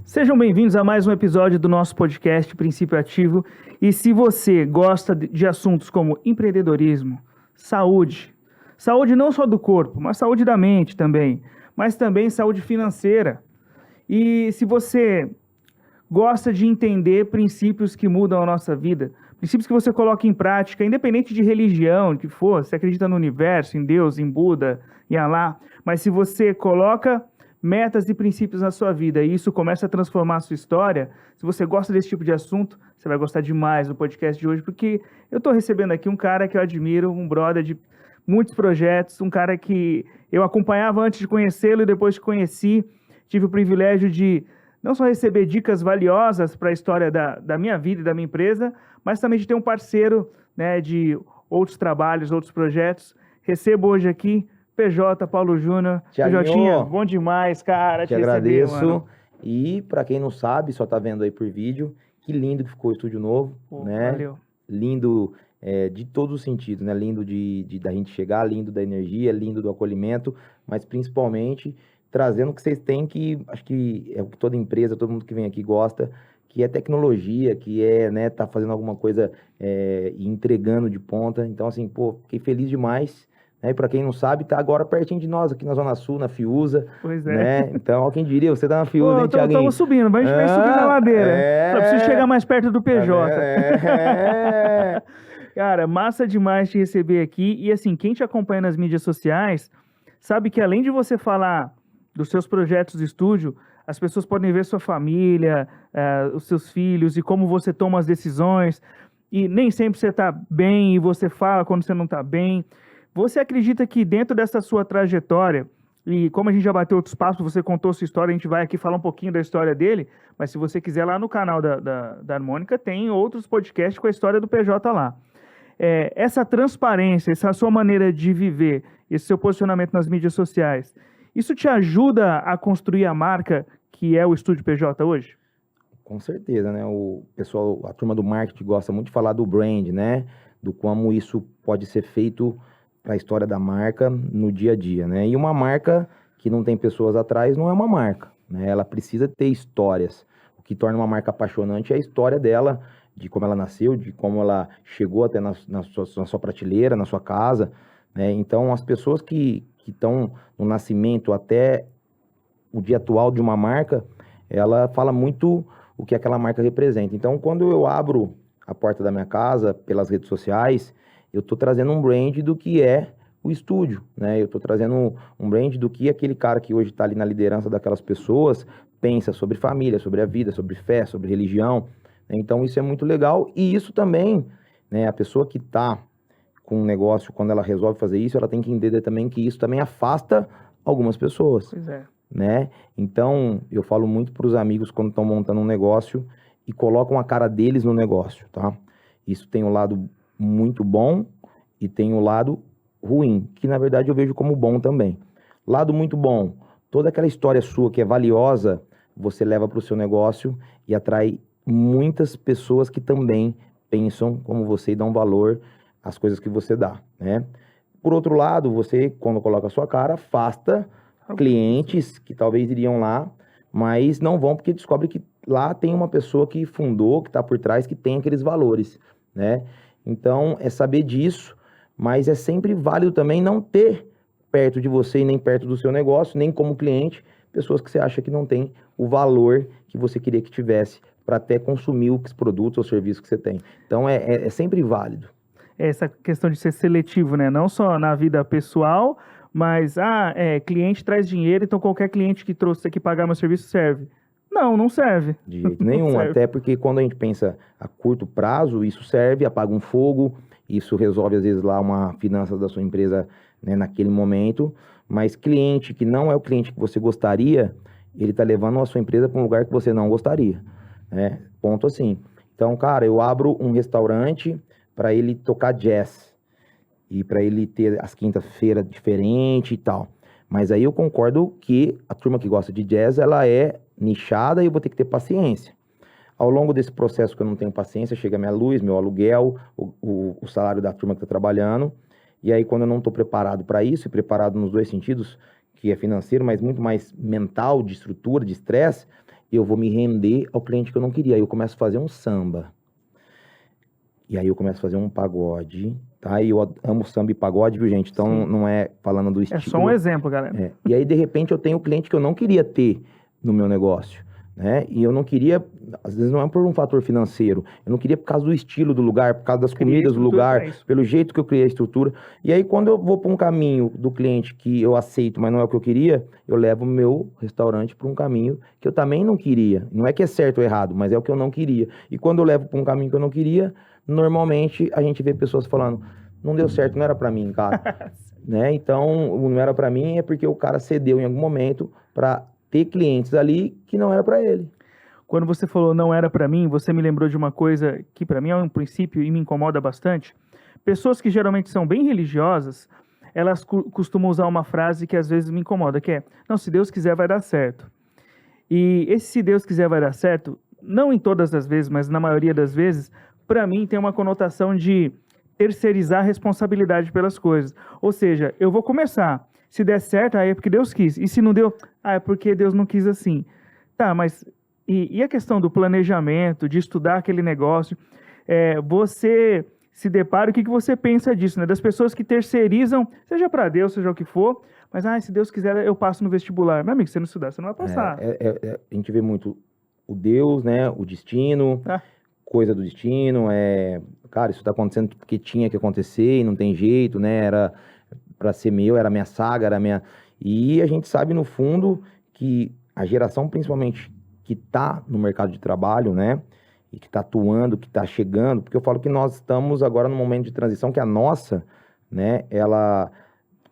Sejam bem-vindos a mais um episódio do nosso podcast Princípio Ativo. E se você gosta de assuntos como empreendedorismo, saúde não só do corpo, mas saúde da mente também, mas também saúde financeira. E se você gosta de entender princípios que mudam a nossa vida, princípios que você coloca em prática, independente de religião, que for, você acredita no universo, em Deus, em Buda, em Alá, mas se você coloca metas e princípios na sua vida e isso começa a transformar a sua história, se você gosta desse tipo de assunto, você vai gostar demais do podcast de hoje, porque eu estou recebendo aqui um cara que eu admiro, um brother de muitos projetos, um cara que eu acompanhava antes de conhecê-lo e depois que conheci, tive o privilégio de não só receber dicas valiosas para a história da minha vida e da minha empresa, mas também de ter um parceiro, né, de outros trabalhos, outros projetos. Recebo hoje aqui PJ, Paulo Júnior. PJ, bom demais, cara, te agradeço. Mano. E para quem não sabe, só tá vendo aí por vídeo, que lindo que ficou o estúdio novo, né? Valeu. Lindo de todos os sentidos, né? Lindo da gente chegar, lindo da energia, lindo do acolhimento, mas principalmente trazendo o que vocês têm, que acho que é o que toda empresa, todo mundo que vem aqui gosta, que é tecnologia, que é, né, tá fazendo alguma coisa e entregando de ponta. Então, assim, pô, fiquei feliz demais. E para quem não sabe, tá agora pertinho de nós, aqui na Zona Sul, na Fiuza. Pois é. Né? Então, ó, quem diria, você tá na Fiuza, hein, Thiaguinho? Estamos subindo, mas a gente vai subir na ladeira. Só preciso chegar mais perto do PJ. Cara, massa demais te receber aqui. E assim, quem te acompanha nas mídias sociais, sabe que além de você falar dos seus projetos de estúdio, as pessoas podem ver sua família, os seus filhos e como você toma as decisões. E nem sempre você tá bem e você fala quando você não tá bem. Você acredita que dentro dessa sua trajetória, e como a gente já bateu outros passos, você contou sua história, a gente vai aqui falar um pouquinho da história dele, mas se você quiser lá no canal da Harmônica, tem outros podcasts com a história do PJ lá. Essa transparência, essa sua maneira de viver, esse seu posicionamento nas mídias sociais, isso te ajuda a construir a marca que é o Estúdio PJ hoje? Com certeza, né? O pessoal, a turma do marketing gosta muito de falar do brand, né? Do como isso pode ser feito para a história da marca no dia a dia, né? E uma marca que não tem pessoas atrás não é uma marca, né? Ela precisa ter histórias. O que torna uma marca apaixonante é a história dela, de como ela nasceu, de como ela chegou até na sua prateleira, na sua casa, né? Então, as pessoas que estão no nascimento até o dia atual de uma marca, ela fala muito o que aquela marca representa. Então, quando eu abro a porta da minha casa pelas redes sociais, eu estou trazendo um brand do que é o estúdio, né? Eu estou trazendo um brand do que aquele cara que hoje está ali na liderança daquelas pessoas pensa sobre família, sobre a vida, sobre fé, sobre religião. Então, isso é muito legal. E isso também, né? A pessoa que está com um negócio, quando ela resolve fazer isso, ela tem que entender também que isso também afasta algumas pessoas. Pois é. Né? Então, eu falo muito para os amigos quando estão montando um negócio e colocam a cara deles no negócio, tá? Isso tem um lado muito bom e tem o lado ruim, que na verdade eu vejo como bom também. Lado muito bom, toda aquela história sua que é valiosa, você leva para o seu negócio e atrai muitas pessoas que também pensam como você e dão valor às coisas que você dá, né? Por outro lado, você, quando coloca a sua cara, afasta clientes que talvez iriam lá, mas não vão porque descobre que lá tem uma pessoa que fundou, que está por trás, que tem aqueles valores, né? Então, é saber disso, mas é sempre válido também não ter perto de você e nem perto do seu negócio, nem como cliente, pessoas que você acha que não tem o valor que você queria que tivesse para até consumir os produtos ou serviços que você tem. Então, é sempre válido. Essa questão de ser seletivo, né? Não só na vida pessoal, mas, cliente traz dinheiro, então qualquer cliente que trouxe aqui pagar meu serviço serve. Não serve. De jeito nenhum, até porque quando a gente pensa a curto prazo, isso serve, apaga um fogo, isso resolve às vezes lá uma finança da sua empresa, né, naquele momento, mas cliente que não é o cliente que você gostaria, ele tá levando a sua empresa para um lugar que você não gostaria, né? Ponto assim. Então, cara, eu abro um restaurante para ele tocar jazz e para ele ter as quintas-feiras diferente e tal. Mas aí eu concordo que a turma que gosta de jazz, ela é nichada e eu vou ter que ter paciência. Ao longo desse processo que eu não tenho paciência, chega minha luz, meu aluguel, o salário da turma que está trabalhando. E aí, quando eu não estou preparado para isso, e preparado nos dois sentidos, que é financeiro, mas muito mais mental, de estrutura, de estresse, eu vou me render ao cliente que eu não queria. Aí eu começo a fazer um samba. E aí eu começo a fazer um pagode, tá? E eu amo samba e pagode, viu, gente? Então, Sim. não é falando do estilo. É só um exemplo, galera. E aí, de repente, eu tenho um cliente que eu não queria ter no meu negócio, né? E eu não queria, às vezes não é por um fator financeiro, eu não queria por causa do estilo do lugar, por causa das comidas do lugar, pelo jeito que eu criei a estrutura. E aí, quando eu vou para um caminho do cliente que eu aceito, mas não é o que eu queria, eu levo o meu restaurante para um caminho que eu também não queria. Não é que é certo ou errado, mas é o que eu não queria. E quando eu levo para um caminho que eu não queria, normalmente a gente vê pessoas falando, não deu certo, não era para mim, cara. Né? Então, não era para mim é porque o cara cedeu em algum momento para ter clientes ali que não era para ele. Quando você falou não era para mim, você me lembrou de uma coisa que para mim é um princípio e me incomoda bastante. Pessoas que geralmente são bem religiosas, elas costumam usar uma frase que às vezes me incomoda, que é, não, se Deus quiser vai dar certo. E esse se Deus quiser vai dar certo, não em todas as vezes, mas na maioria das vezes, para mim tem uma conotação de terceirizar a responsabilidade pelas coisas. Ou seja, eu vou começar, se der certo, aí é porque Deus quis. E se não deu, é porque Deus não quis assim. Tá, mas e a questão do planejamento, de estudar aquele negócio, você se depara, o que você pensa disso, né? Das pessoas que terceirizam, seja para Deus, seja o que for, mas se Deus quiser eu passo no vestibular. Meu amigo, se você não estudar, você não vai passar. A gente vê muito o Deus, né? O destino, coisa do destino, cara, isso tá acontecendo porque tinha que acontecer e não tem jeito, né? Era para ser meu, era minha saga, era minha... E a gente sabe, no fundo, que a geração, principalmente, que tá no mercado de trabalho, né? E que tá atuando, que tá chegando, porque eu falo que nós estamos agora num momento de transição que a nossa, né? Ela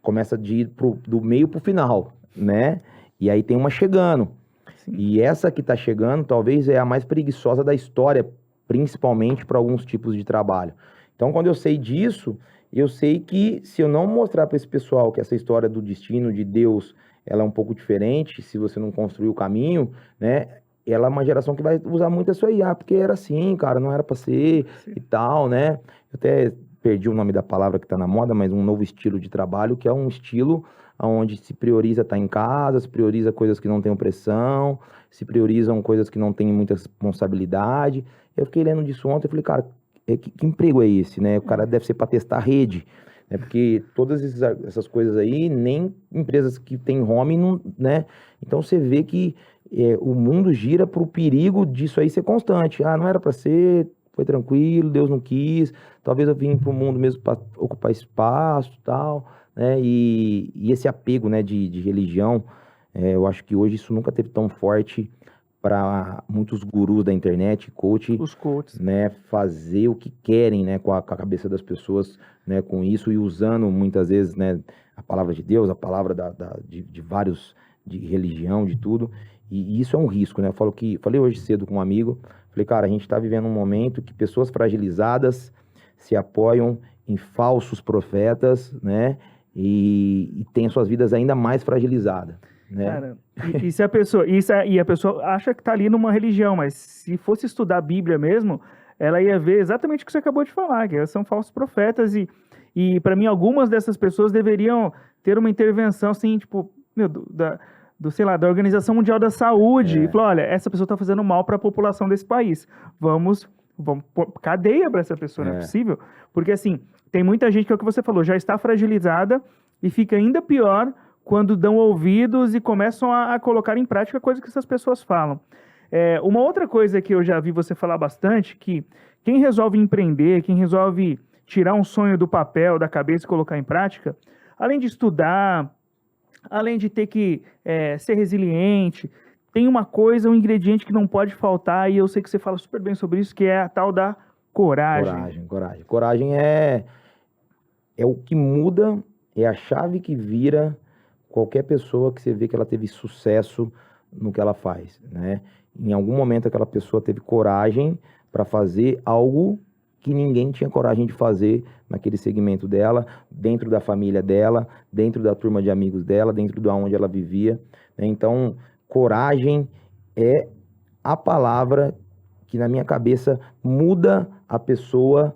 começa de ir do meio pro final, né? E aí tem uma chegando. Sim. E essa que tá chegando, talvez é a mais preguiçosa da história, principalmente para alguns tipos de trabalho. Então, quando eu sei disso, eu sei que se eu não mostrar para esse pessoal que essa história do destino, de Deus, ela é um pouco diferente, se você não construir o caminho, né? Ela é uma geração que vai usar muito isso aí, porque era assim, cara, não era para ser. Sim. E tal, né? Eu até perdi o nome da palavra que tá na moda, mas um novo estilo de trabalho, que é um estilo onde se prioriza estar em casa, se prioriza coisas que não tenham pressão, se priorizam coisas que não têm muita responsabilidade. Eu fiquei lendo disso ontem, eu falei, cara, que emprego é esse, né? O cara deve ser para testar a rede, né? Porque todas essas coisas aí, nem empresas que têm home, não, né? Então você vê que o mundo gira para o perigo disso aí ser constante. Não era para ser, foi tranquilo, Deus não quis, talvez eu vim para o mundo mesmo para ocupar espaço e tal, né? E esse apego, né, de religião, eu acho que hoje isso nunca teve tão forte para muitos gurus da internet, os coaches, né, fazer o que querem, né, com a cabeça das pessoas, né, com isso, e usando muitas vezes, né, a palavra de Deus, a palavra de vários, de religião, de tudo, e isso é um risco, né? Falei hoje cedo com um amigo, falei, cara, a gente está vivendo um momento que pessoas fragilizadas se apoiam em falsos profetas, né, e têm suas vidas ainda mais fragilizadas. Né? Cara, e se a pessoa, e a pessoa acha que está ali numa religião, mas se fosse estudar a Bíblia mesmo, ela ia ver exatamente o que você acabou de falar, que são falsos profetas, e para mim algumas dessas pessoas deveriam ter uma intervenção assim, tipo, sei lá, da Organização Mundial da Saúde, e falar, olha, essa pessoa está fazendo mal para a população desse país, vamos pôr cadeia para essa pessoa, não é possível, porque assim, tem muita gente que é o que você falou, já está fragilizada e fica ainda pior quando dão ouvidos e começam a colocar em prática coisas que essas pessoas falam. Uma outra coisa que eu já vi você falar bastante, que quem resolve empreender, quem resolve tirar um sonho do papel, da cabeça e colocar em prática, além de estudar, além de ter que ser resiliente, tem uma coisa, um ingrediente que não pode faltar, e eu sei que você fala super bem sobre isso, que é a tal da coragem. Coragem é o que muda, é a chave que vira qualquer pessoa que você vê que ela teve sucesso no que ela faz, né? Em algum momento aquela pessoa teve coragem para fazer algo que ninguém tinha coragem de fazer naquele segmento dela, dentro da família dela, dentro da turma de amigos dela, dentro de onde ela vivia, né? Então, coragem é a palavra que na minha cabeça muda a pessoa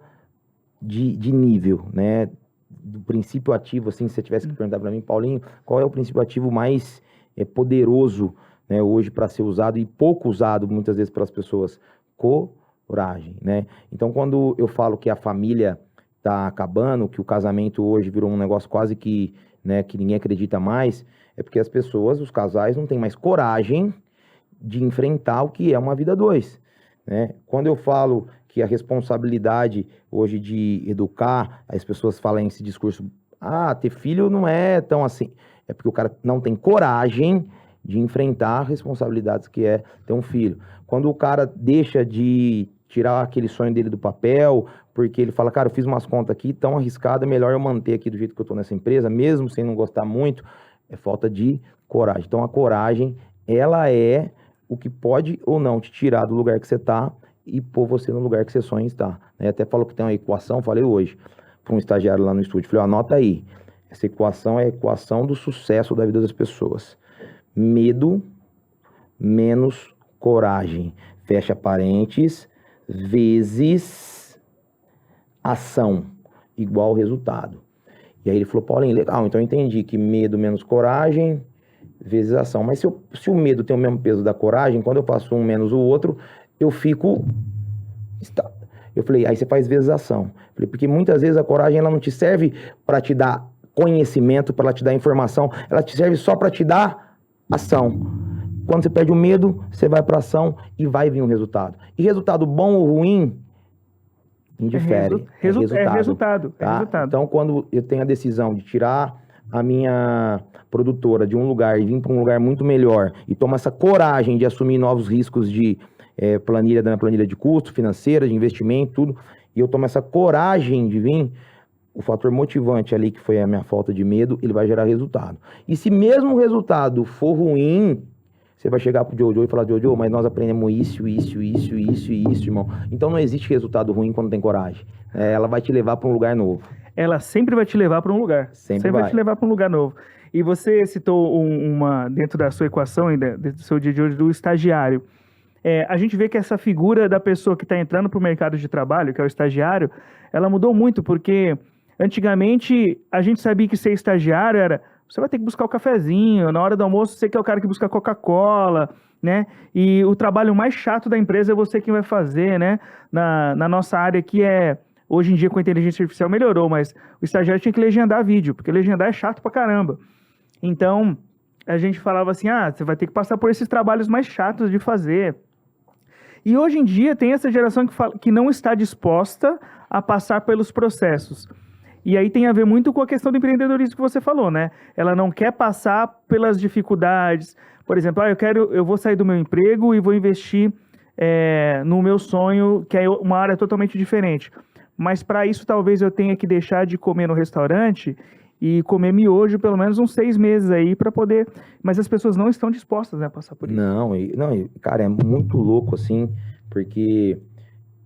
de nível, né? Do princípio ativo, assim, se você tivesse que perguntar para mim, Paulinho, qual é o princípio ativo mais poderoso, né, hoje para ser usado e pouco usado muitas vezes pelas pessoas? Coragem, né? Então, quando eu falo que a família tá acabando, que o casamento hoje virou um negócio quase que, né, que ninguém acredita mais, é porque as pessoas, os casais, não têm mais coragem de enfrentar o que é uma vida a dois, né? Quando eu falo que a responsabilidade hoje de educar, as pessoas falam esse discurso, ter filho não é tão assim. É porque o cara não tem coragem de enfrentar responsabilidades que é ter um filho. Quando o cara deixa de tirar aquele sonho dele do papel, porque ele fala, cara, eu fiz umas contas aqui tão arriscadas, é melhor eu manter aqui do jeito que eu tô nessa empresa, mesmo sem não gostar muito, é falta de coragem. Então a coragem, ela é o que pode ou não te tirar do lugar que você tá e pôr você no lugar que você sonha estar. Até falou que tem uma equação, falei hoje, para um estagiário lá no estúdio, falei, anota aí, essa equação é a equação do sucesso da vida das pessoas. Medo menos coragem, fecha parênteses, vezes ação, igual resultado. E aí ele falou, Paulinho, legal, então eu entendi que medo menos coragem, vezes ação. Mas se o medo tem o mesmo peso da coragem, quando eu faço um menos o outro, eu fico... Eu falei, aí você faz vezes ação. Eu falei, porque muitas vezes a coragem ela não te serve para te dar conhecimento, para te dar informação, ela te serve só para te dar ação. Quando você perde o medo, você vai para ação e vai vir um resultado. E resultado bom ou ruim, indifere. É resultado. Então, quando eu tenho a decisão de tirar a minha produtora de um lugar e vir para um lugar muito melhor e tomar essa coragem de assumir novos riscos de planilha, da minha planilha de custo, financeira, de investimento, tudo, e eu tomo essa coragem de vir, o fator motivante ali, que foi a minha falta de medo, ele vai gerar resultado. E se mesmo o resultado for ruim, você vai chegar pro Jojo e falar, Jojo, mas nós aprendemos isso, irmão. Então não existe resultado ruim quando tem coragem. Ela vai te levar para um lugar novo. Ela sempre vai te levar para um lugar. Sempre vai te levar para um lugar novo. E você citou dentro da sua equação, dentro do seu dia de hoje, do estagiário. A gente vê que essa figura da pessoa que está entrando para o mercado de trabalho, que é o estagiário, ela mudou muito, porque antigamente a gente sabia que ser estagiário era... Você vai ter que buscar o cafezinho, na hora do almoço você que é o cara que busca Coca-Cola, né? E o trabalho mais chato da empresa é você quem vai fazer, né? Na nossa área aqui hoje em dia com a inteligência artificial melhorou, mas o estagiário tinha que legendar vídeo, porque legendar é chato pra caramba. Então, a gente falava assim, você vai ter que passar por esses trabalhos mais chatos de fazer. E hoje em dia tem essa geração que não está disposta a passar pelos processos. E aí tem a ver muito com a questão do empreendedorismo que você falou, né? Ela não quer passar pelas dificuldades. Por exemplo, eu vou sair do meu emprego e vou investir no meu sonho, que é uma área totalmente diferente. Mas para isso talvez eu tenha que deixar de comer no restaurante e comer miojo pelo menos uns 6 meses aí para poder... Mas as pessoas não estão dispostas, né, a passar por isso. Não, cara, é muito louco assim, porque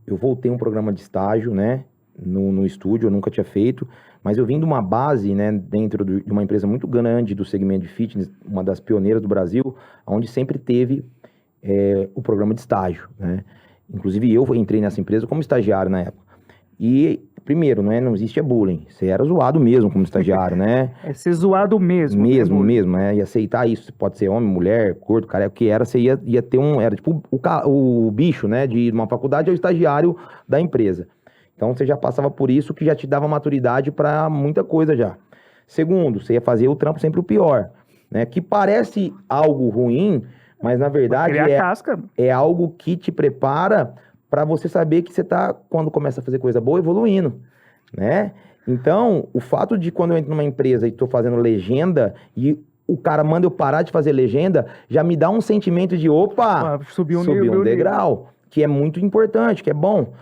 eu voltei um programa de estágio, né, no estúdio, eu nunca tinha feito, mas eu vim de uma base, né, dentro de uma empresa muito grande do segmento de fitness, uma das pioneiras do Brasil, onde sempre teve o programa de estágio, né. Inclusive eu entrei nessa empresa como estagiário na época. E, primeiro, não existia bullying. Você era zoado mesmo como estagiário, né? É ser zoado mesmo. Mesmo. E aceitar isso. Pode ser homem, mulher, gordo, cara. O que era, você ia ter era tipo o bicho, né? De uma faculdade ao estagiário da empresa. Então, você já passava por isso, que já te dava maturidade para muita coisa já. Segundo, você ia fazer o trampo sempre o pior, né? Que parece algo ruim, mas, na verdade, é algo que te prepara... para você saber que você tá, quando começa a fazer coisa boa, evoluindo, né? Então, o fato de quando eu entro numa empresa e tô fazendo legenda e o cara manda eu parar de fazer legenda, já me dá um sentimento de, subiu um degrau, que é muito importante, que é bom.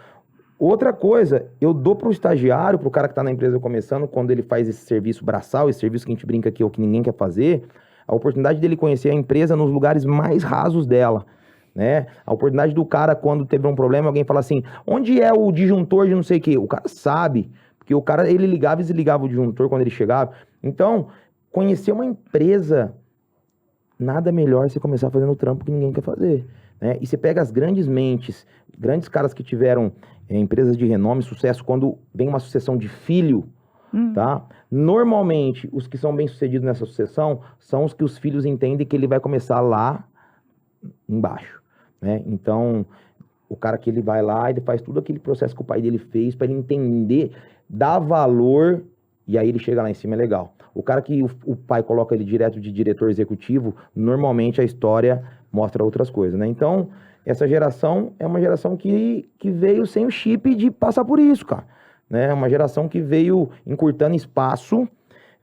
Outra coisa, eu dou pro estagiário, pro cara que tá na empresa começando, quando ele faz esse serviço braçal, esse serviço que a gente brinca aqui, ou que ninguém quer fazer, a oportunidade dele conhecer a empresa nos lugares mais rasos dela. Né? A oportunidade do cara, quando teve um problema, alguém fala assim, onde é o disjuntor de não sei o quê? O cara sabe, porque o cara, ele ligava e desligava o disjuntor quando ele chegava. Então, conhecer uma empresa, nada melhor você começar fazendo o trampo que ninguém quer fazer, né? E você pega as grandes mentes, grandes caras que tiveram empresas de renome, sucesso, quando vem uma sucessão de filho, tá? Normalmente, os que são bem-sucedidos nessa sucessão são os que os filhos entendem que ele vai começar lá embaixo, né? Então, o cara que ele vai lá, ele faz tudo aquele processo que o pai dele fez para ele entender, dar valor, e aí ele chega lá em cima, é legal. O cara que o pai coloca ele direto de diretor executivo, normalmente a história mostra outras coisas, né? Então, essa geração é uma geração que veio sem o chip de passar por isso, cara. Né? Uma geração que veio encurtando espaço,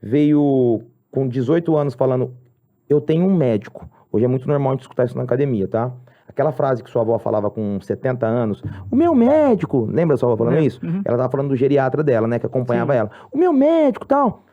veio com 18 anos falando, eu tenho um médico. Hoje é muito normal a gente escutar isso na academia, tá? Aquela frase que sua avó falava com 70 anos, o meu médico, lembra sua avó falando isso? Ela tava falando do geriatra dela, né, que acompanhava ela. O meu médico, tal.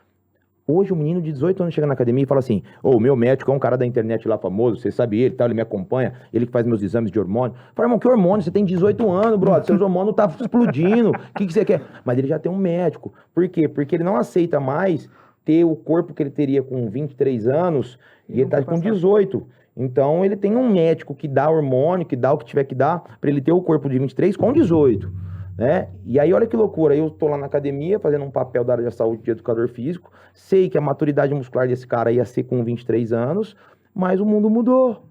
Hoje o menino de 18 anos chega na academia e fala assim, o meu médico é um cara da internet lá famoso, você sabe ele, tal, ele me acompanha, ele que faz meus exames de hormônio. Fala, irmão, que hormônio? Você tem 18 anos, brother, seus hormônios tá explodindo, o que você quer? Mas ele já tem um médico. Por quê? Porque ele não aceita mais ter o corpo que ele teria com 23 anos e ele tá com 18. Então ele tem um médico que dá hormônio, que dá o que tiver que dar, pra ele ter o corpo de 23 com 18. Né? E aí olha que loucura, eu tô lá na academia fazendo um papel da área de saúde de educador físico, sei que a maturidade muscular desse cara ia ser com 23 anos, mas o mundo mudou.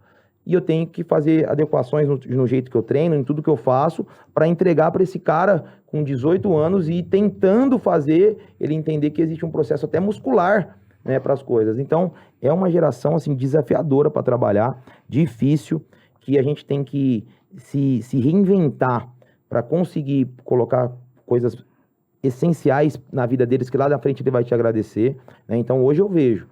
E eu tenho que fazer adequações no jeito que eu treino, em tudo que eu faço, para entregar para esse cara com 18 anos e tentando fazer ele entender que existe um processo até muscular, né, para as coisas. Então, é uma geração assim desafiadora para trabalhar, difícil, que a gente tem que se reinventar para conseguir colocar coisas essenciais na vida deles, que lá na frente ele vai te agradecer, né? Então, hoje eu vejo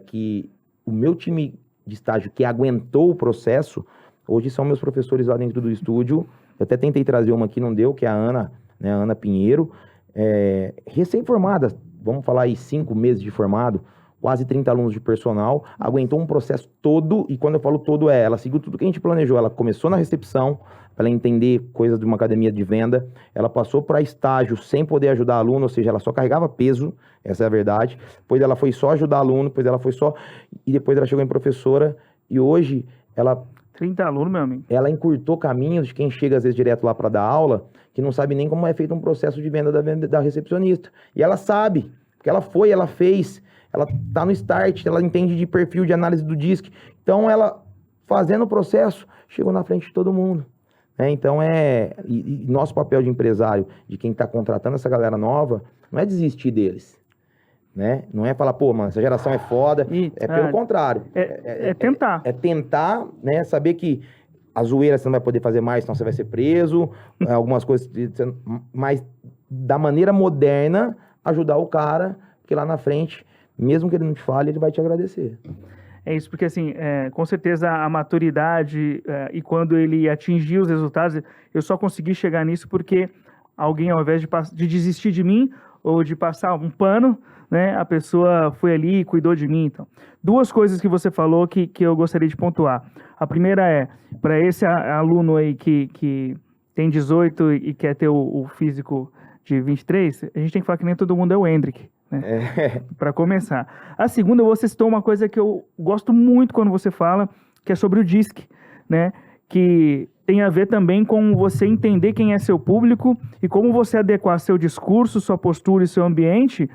que o meu time de estágio que aguentou o processo, hoje são meus professores lá dentro do estúdio. Eu até tentei trazer uma aqui, não deu, que é a Ana, né? A Ana Pinheiro, recém-formada, vamos falar aí 5 meses de formado, quase 30 alunos de personal, aguentou um processo todo, e quando eu falo todo ela seguiu tudo que a gente planejou, ela começou na recepção, para ela entender coisas de uma academia de venda, ela passou para estágio sem poder ajudar aluno, ou seja, ela só carregava peso, essa é a verdade, depois ela foi só ajudar aluno, depois ela foi só, e depois ela chegou em professora, e hoje ela... 30 alunos, meu amigo. Ela encurtou caminhos de quem chega às vezes direto lá para dar aula, que não sabe nem como é feito um processo de venda da recepcionista, e ela sabe, porque ela foi, ela fez, ela tá no start, ela entende de perfil de análise do DISC. Então, ela, fazendo o processo, chegou na frente de todo mundo. Então, e nosso papel de empresário, de quem está contratando essa galera nova, não é desistir deles. Né? Não é falar, pô, mano, essa geração é foda. Pelo contrário. É tentar. É tentar, né? Saber que a zoeira você não vai poder fazer mais, senão você vai ser preso. Algumas coisas, mas da maneira moderna, ajudar o cara, porque lá na frente... Mesmo que ele não te fale, ele vai te agradecer. É isso, porque assim, com certeza a maturidade e quando ele atingir os resultados, eu só consegui chegar nisso porque alguém, ao invés de desistir de mim ou de passar um pano, né, a pessoa foi ali e cuidou de mim. Então, 2 coisas que você falou que eu gostaria de pontuar. A primeira é, para esse aluno aí que tem 18 e quer ter o físico de 23, a gente tem que falar que nem todo mundo é o Hendrick. Né? Para começar. A segunda, você citou uma coisa que eu gosto muito quando você fala, que é sobre o DISC, né? Que tem a ver também com você entender quem é seu público e como você adequar seu discurso, sua postura e seu ambiente.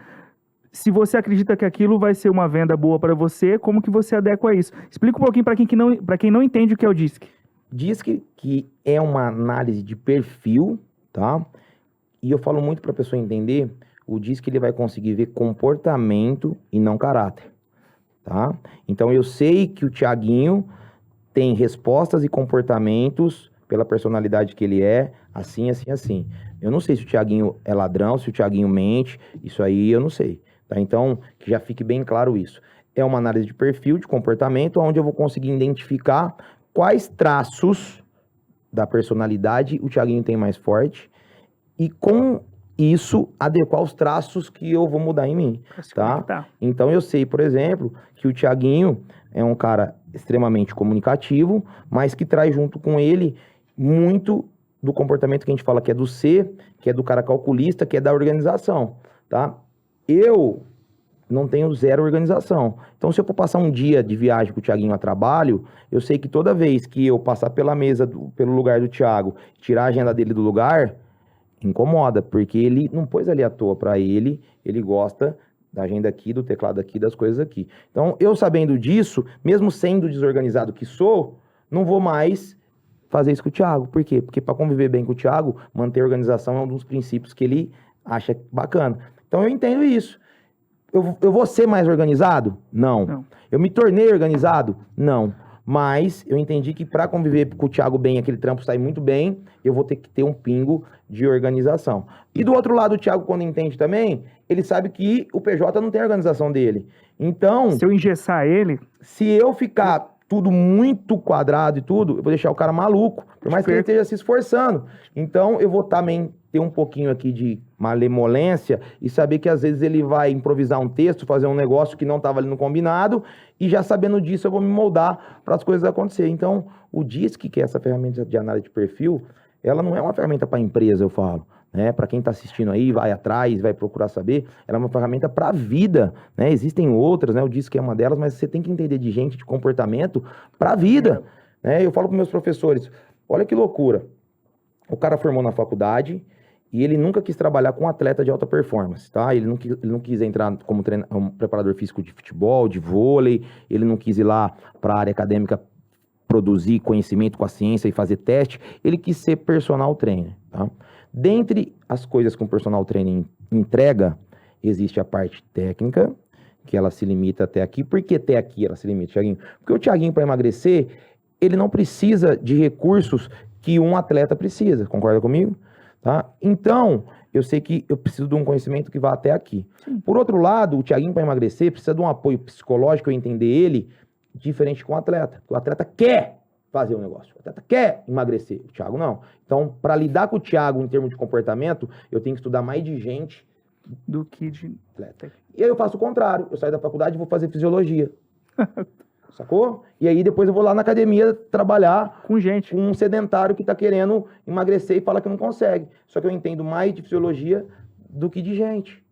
Se você acredita que aquilo vai ser uma venda boa para você, como que você adequa isso? Explica um pouquinho para quem não entende o que é o DISC. DISC, que é uma análise de perfil, tá? E eu falo muito para a pessoa entender, o DISC ele vai conseguir ver comportamento e não caráter, tá? Então eu sei que o Thiaguinho tem respostas e comportamentos pela personalidade que ele é, assim, assim, assim. Eu não sei se o Thiaguinho é ladrão, se o Thiaguinho mente, isso aí eu não sei, tá? Então, que já fique bem claro isso. É uma análise de perfil, de comportamento, onde eu vou conseguir identificar quais traços da personalidade o Thiaguinho tem mais forte e com isso adequar os traços que eu vou mudar em mim, tá? Então eu sei, por exemplo, que o Thiaguinho é um cara extremamente comunicativo, mas que traz junto com ele muito do comportamento que a gente fala que é do C, que é do cara calculista, que é da organização, tá? Eu não tenho zero organização. Então, se eu for passar um dia de viagem com o Thiaguinho a trabalho, eu sei que toda vez que eu passar pela mesa, pelo lugar do Thiago, tirar a agenda dele do lugar, incomoda, porque ele não pôs ali à toa para ele gosta da agenda aqui, do teclado aqui, das coisas aqui. Então, eu sabendo disso, mesmo sendo desorganizado que sou, não vou mais fazer isso com o Thiago. Por quê? Porque para conviver bem com o Thiago, manter a organização é um dos princípios que ele acha bacana. Então, eu entendo isso. Eu vou ser mais organizado? Não. Eu me tornei organizado? Não. Mas eu entendi que para conviver com o Thiago bem, aquele trampo sair muito bem, eu vou ter que ter um pingo de organização. E do outro lado, o Thiago, quando entende também, ele sabe que o PJ não tem a organização dele. Então, se eu engessar ele... Se eu ficar tudo muito quadrado e tudo, eu vou deixar o cara maluco, por mais que ele esteja se esforçando. Então, eu vou também ter um pouquinho aqui de malemolência e saber que às vezes ele vai improvisar um texto, fazer um negócio que não estava ali no combinado, e já sabendo disso eu vou me moldar para as coisas acontecerem. Então, o DISC, que é essa ferramenta de análise de perfil, ela não é uma ferramenta para empresa, eu falo, né? Para quem está assistindo aí, vai atrás, vai procurar saber, ela é uma ferramenta para a vida, né? Existem outras, né? O DISC é uma delas, mas você tem que entender de gente, de comportamento para a vida, né? Eu falo para meus professores, olha que loucura, o cara formou na faculdade e ele nunca quis trabalhar com atleta de alta performance, tá? Ele não quis entrar como um preparador físico de futebol, de vôlei, ele não quis ir lá para a área acadêmica produzir conhecimento com a ciência e fazer teste, ele quis ser personal trainer, tá? Dentre as coisas que um personal trainer entrega, existe a parte técnica, que ela se limita até aqui. Por que até aqui ela se limita, Thiaguinho? Porque o Thiaguinho, para emagrecer, ele não precisa de recursos que um atleta precisa, concorda comigo? Tá? Então, eu sei que eu preciso de um conhecimento que vá até aqui. Sim. Por outro lado, o Thiaguinho, para emagrecer, precisa de um apoio psicológico, eu entender ele, diferente com o atleta. O atleta quer fazer o negócio. O atleta quer emagrecer. O Thiago não. Então, para lidar com o Thiago em termos de comportamento, eu tenho que estudar mais de gente do que de atleta. E aí eu faço o contrário. Eu saio da faculdade e vou fazer fisiologia. Sacou? E aí depois eu vou lá na academia trabalhar com gente, com um sedentário que tá querendo emagrecer e fala que não consegue. Só que eu entendo mais de fisiologia do que de gente.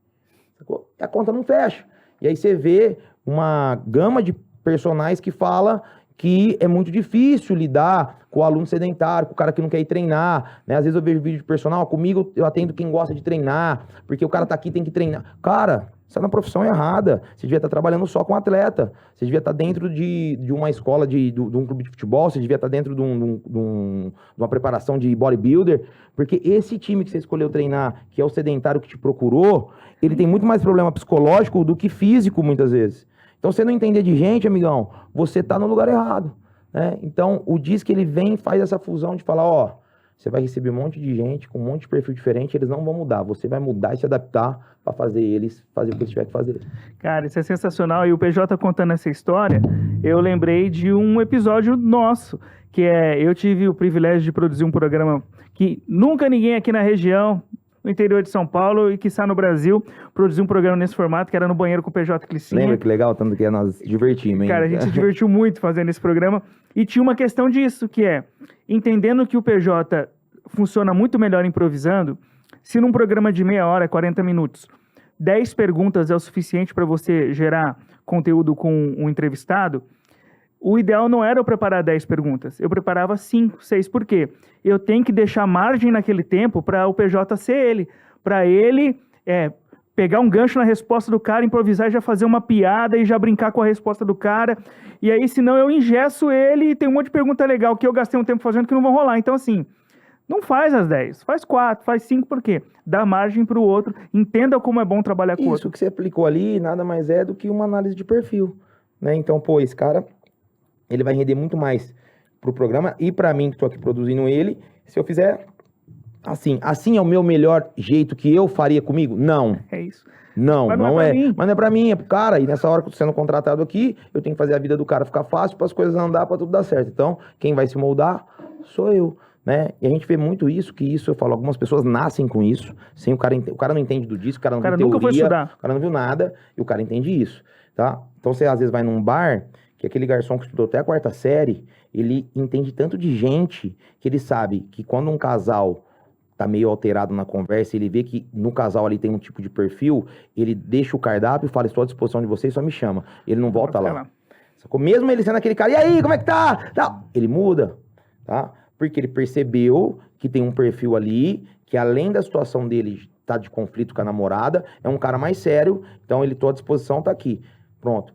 Sacou? E a conta não fecha. E aí você vê uma gama de personagens que fala que é muito difícil lidar com o aluno sedentário, com o cara que não quer ir treinar, né? Às vezes eu vejo vídeo de personal, comigo eu atendo quem gosta de treinar, porque o cara tá aqui, tem que treinar. Cara, você tá na profissão errada. Você devia estar trabalhando só com atleta. Você devia estar dentro de uma escola, de um clube de futebol, você devia estar dentro de uma preparação de bodybuilder, porque esse time que você escolheu treinar, que é o sedentário que te procurou, ele tem muito mais problema psicológico do que físico, muitas vezes. Então, você não entender de gente, amigão, você tá no lugar errado, né? Então, o DISC, ele vem e faz essa fusão de falar, ó, você vai receber um monte de gente com um monte de perfil diferente, eles não vão mudar, você vai mudar e se adaptar para fazer eles fazer o que eles tiver que fazer. Cara, isso é sensacional. E o PJ contando essa história, eu lembrei de um episódio nosso, que eu tive o privilégio de produzir um programa que nunca ninguém aqui na região, no interior de São Paulo e quiçá no Brasil, produziu um programa nesse formato, que era no banheiro com o PJ Clicinha. Lembra que legal, tanto que nós divertimos, hein? Cara, a gente se divertiu muito fazendo esse programa. E tinha uma questão disso, que entendendo que o PJ funciona muito melhor improvisando, se num programa de meia hora, 40 minutos, 10 perguntas é o suficiente para você gerar conteúdo com um entrevistado, o ideal não era eu preparar 10 perguntas, eu preparava 5, 6. Por quê? Eu tenho que deixar margem naquele tempo para o PJ ser ele, para ele pegar um gancho na resposta do cara, improvisar e já fazer uma piada e já brincar com a resposta do cara. E aí, senão eu engesso ele e tem um monte de pergunta legal que eu gastei um tempo fazendo que não vão rolar. Então, assim, não faz as 10, faz 4, faz 5, por quê? Dá margem para o outro, entenda como é bom trabalhar com o outro. Isso que você aplicou ali nada mais é do que uma análise de perfil, né? Então, pô, esse cara, ele vai render muito mais pro programa e para mim que tô aqui produzindo ele, se eu fizer assim é o meu melhor jeito que eu faria comigo? Não. É isso. Não, não é. Mas não é pra mim, é pro cara. E nessa hora que eu tô sendo contratado aqui, eu tenho que fazer a vida do cara ficar fácil para as coisas andar, para tudo dar certo. Então, quem vai se moldar sou eu, né? E a gente vê muito isso, eu falo, algumas pessoas nascem com isso, sem o cara não entende do disco, o cara não viu teoria, nunca foi estudar. O cara não viu nada, e o cara entende isso, tá? Então, você às vezes vai num bar, que aquele garçom que estudou até a 4ª série, ele entende tanto de gente, que ele sabe que quando um casal tá meio alterado na conversa, ele vê que no casal ali tem um tipo de perfil, ele deixa o cardápio e fala, estou à disposição de vocês, só me chama. Ele não volta lá. Sacou? Mesmo ele sendo aquele cara, e aí, como é que tá? Ele muda, tá? Porque ele percebeu que tem um perfil ali, que além da situação dele tá de conflito com a namorada, é um cara mais sério, então ele tô à disposição, tá aqui. Pronto.